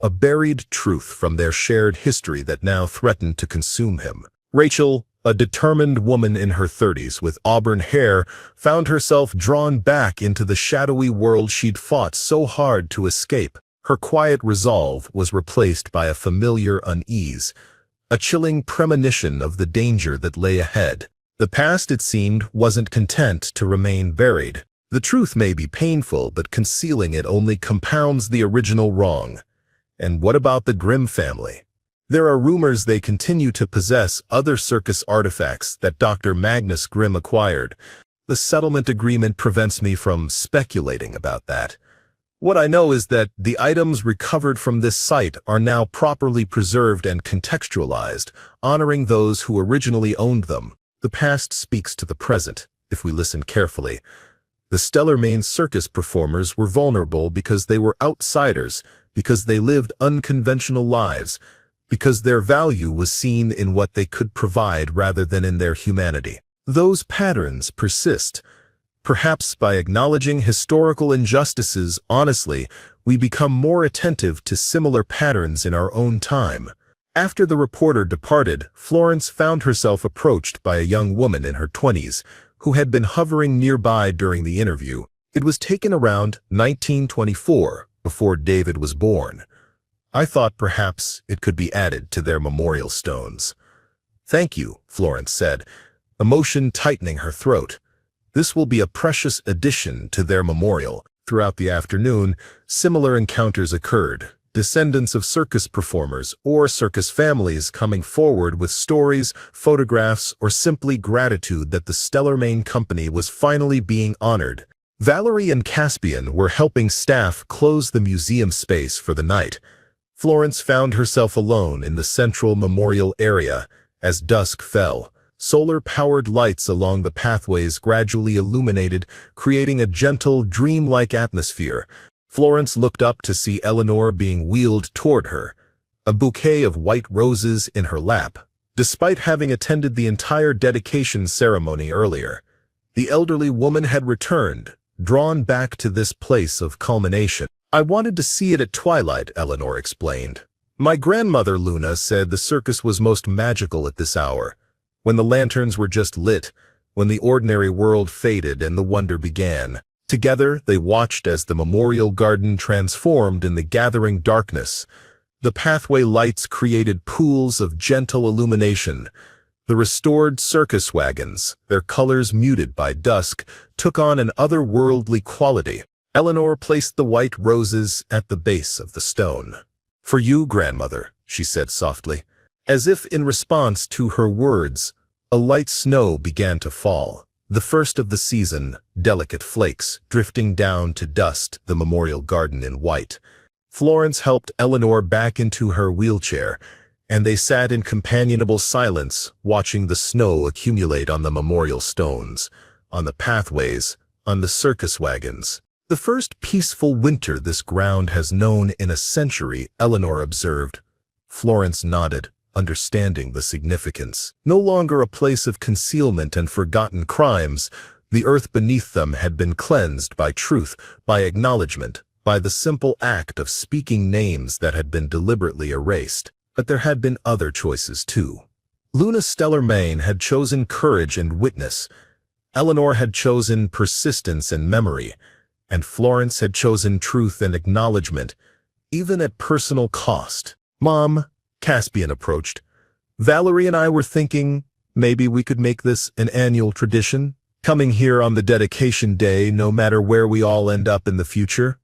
a buried truth from their shared history that now threatened to consume him. Rachel, a determined woman in her 30s with auburn hair, found herself drawn back into the shadowy world she'd fought so hard to escape. Her quiet resolve was replaced by a familiar unease, a chilling premonition of the danger that lay ahead. The past, it seemed, wasn't content to remain buried. The truth may be painful, but concealing it only compounds the original wrong. And what about the Grimm family? There are rumors they continue to possess other circus artifacts that Dr. Magnus Grimm acquired. The settlement agreement prevents me from speculating about that. What I know is that the items recovered from this site are now properly preserved and contextualized, honoring those who originally owned them. The past speaks to the present, if we listen carefully. The Stellar-Main circus performers were vulnerable because they were outsiders, because they lived unconventional lives, because their value was seen in what they could provide rather than in their humanity. Those patterns persist. Perhaps by acknowledging historical injustices honestly, we become more attentive to similar patterns in our own time. After the reporter departed, Florence found herself approached by a young woman in her 20s, who had been hovering nearby during the interview. It was taken around 1924, before David was born. "I thought perhaps it could be added to their memorial stones." "Thank you," Florence said, emotion tightening her throat. "This will be a precious addition to their memorial." Throughout the afternoon, similar encounters occurred. Descendants of circus performers or circus families coming forward with stories, photographs, or simply gratitude that the Stellar-Main Company was finally being honored. Valerie and Caspian were helping staff close the museum space for the night. Florence found herself alone in the central memorial area. As dusk fell, solar-powered lights along the pathways gradually illuminated, creating a gentle, dreamlike atmosphere. Florence looked up to see Eleanor being wheeled toward her, a bouquet of white roses in her lap. Despite having attended the entire dedication ceremony earlier, The elderly woman had returned, drawn back to this place of culmination. "I wanted to see it at twilight," Eleanor explained. "My grandmother Luna said the circus was most magical at this hour, when the lanterns were just lit, when the ordinary world faded and the wonder began." Together, they watched as the memorial garden transformed in the gathering darkness. The pathway lights created pools of gentle illumination. The restored circus wagons, their colors muted by dusk, took on an otherworldly quality. Eleanor placed the white roses at the base of the stone. "For you, grandmother," she said softly. As if in response to her words, a light snow began to fall. The first of the season, delicate flakes drifting down to dust the memorial garden in white. Florence helped Eleanor back into her wheelchair, and they sat in companionable silence, watching the snow accumulate on the memorial stones, on the pathways, on the circus wagons. "The first peaceful winter this ground has known in a century," Eleanor observed. Florence nodded, understanding the significance. No longer a place of concealment and forgotten crimes, the earth beneath them had been cleansed by truth, by acknowledgement, by the simple act of speaking names that had been deliberately erased. But there had been other choices too. Luna Stellarmain had chosen courage and witness. Eleanor had chosen persistence and memory. And Florence had chosen truth and acknowledgement, even at personal cost. "Mom," Caspian approached, "Valerie and I were thinking maybe we could make this an annual tradition, coming here on the dedication day no matter where we all end up in the future."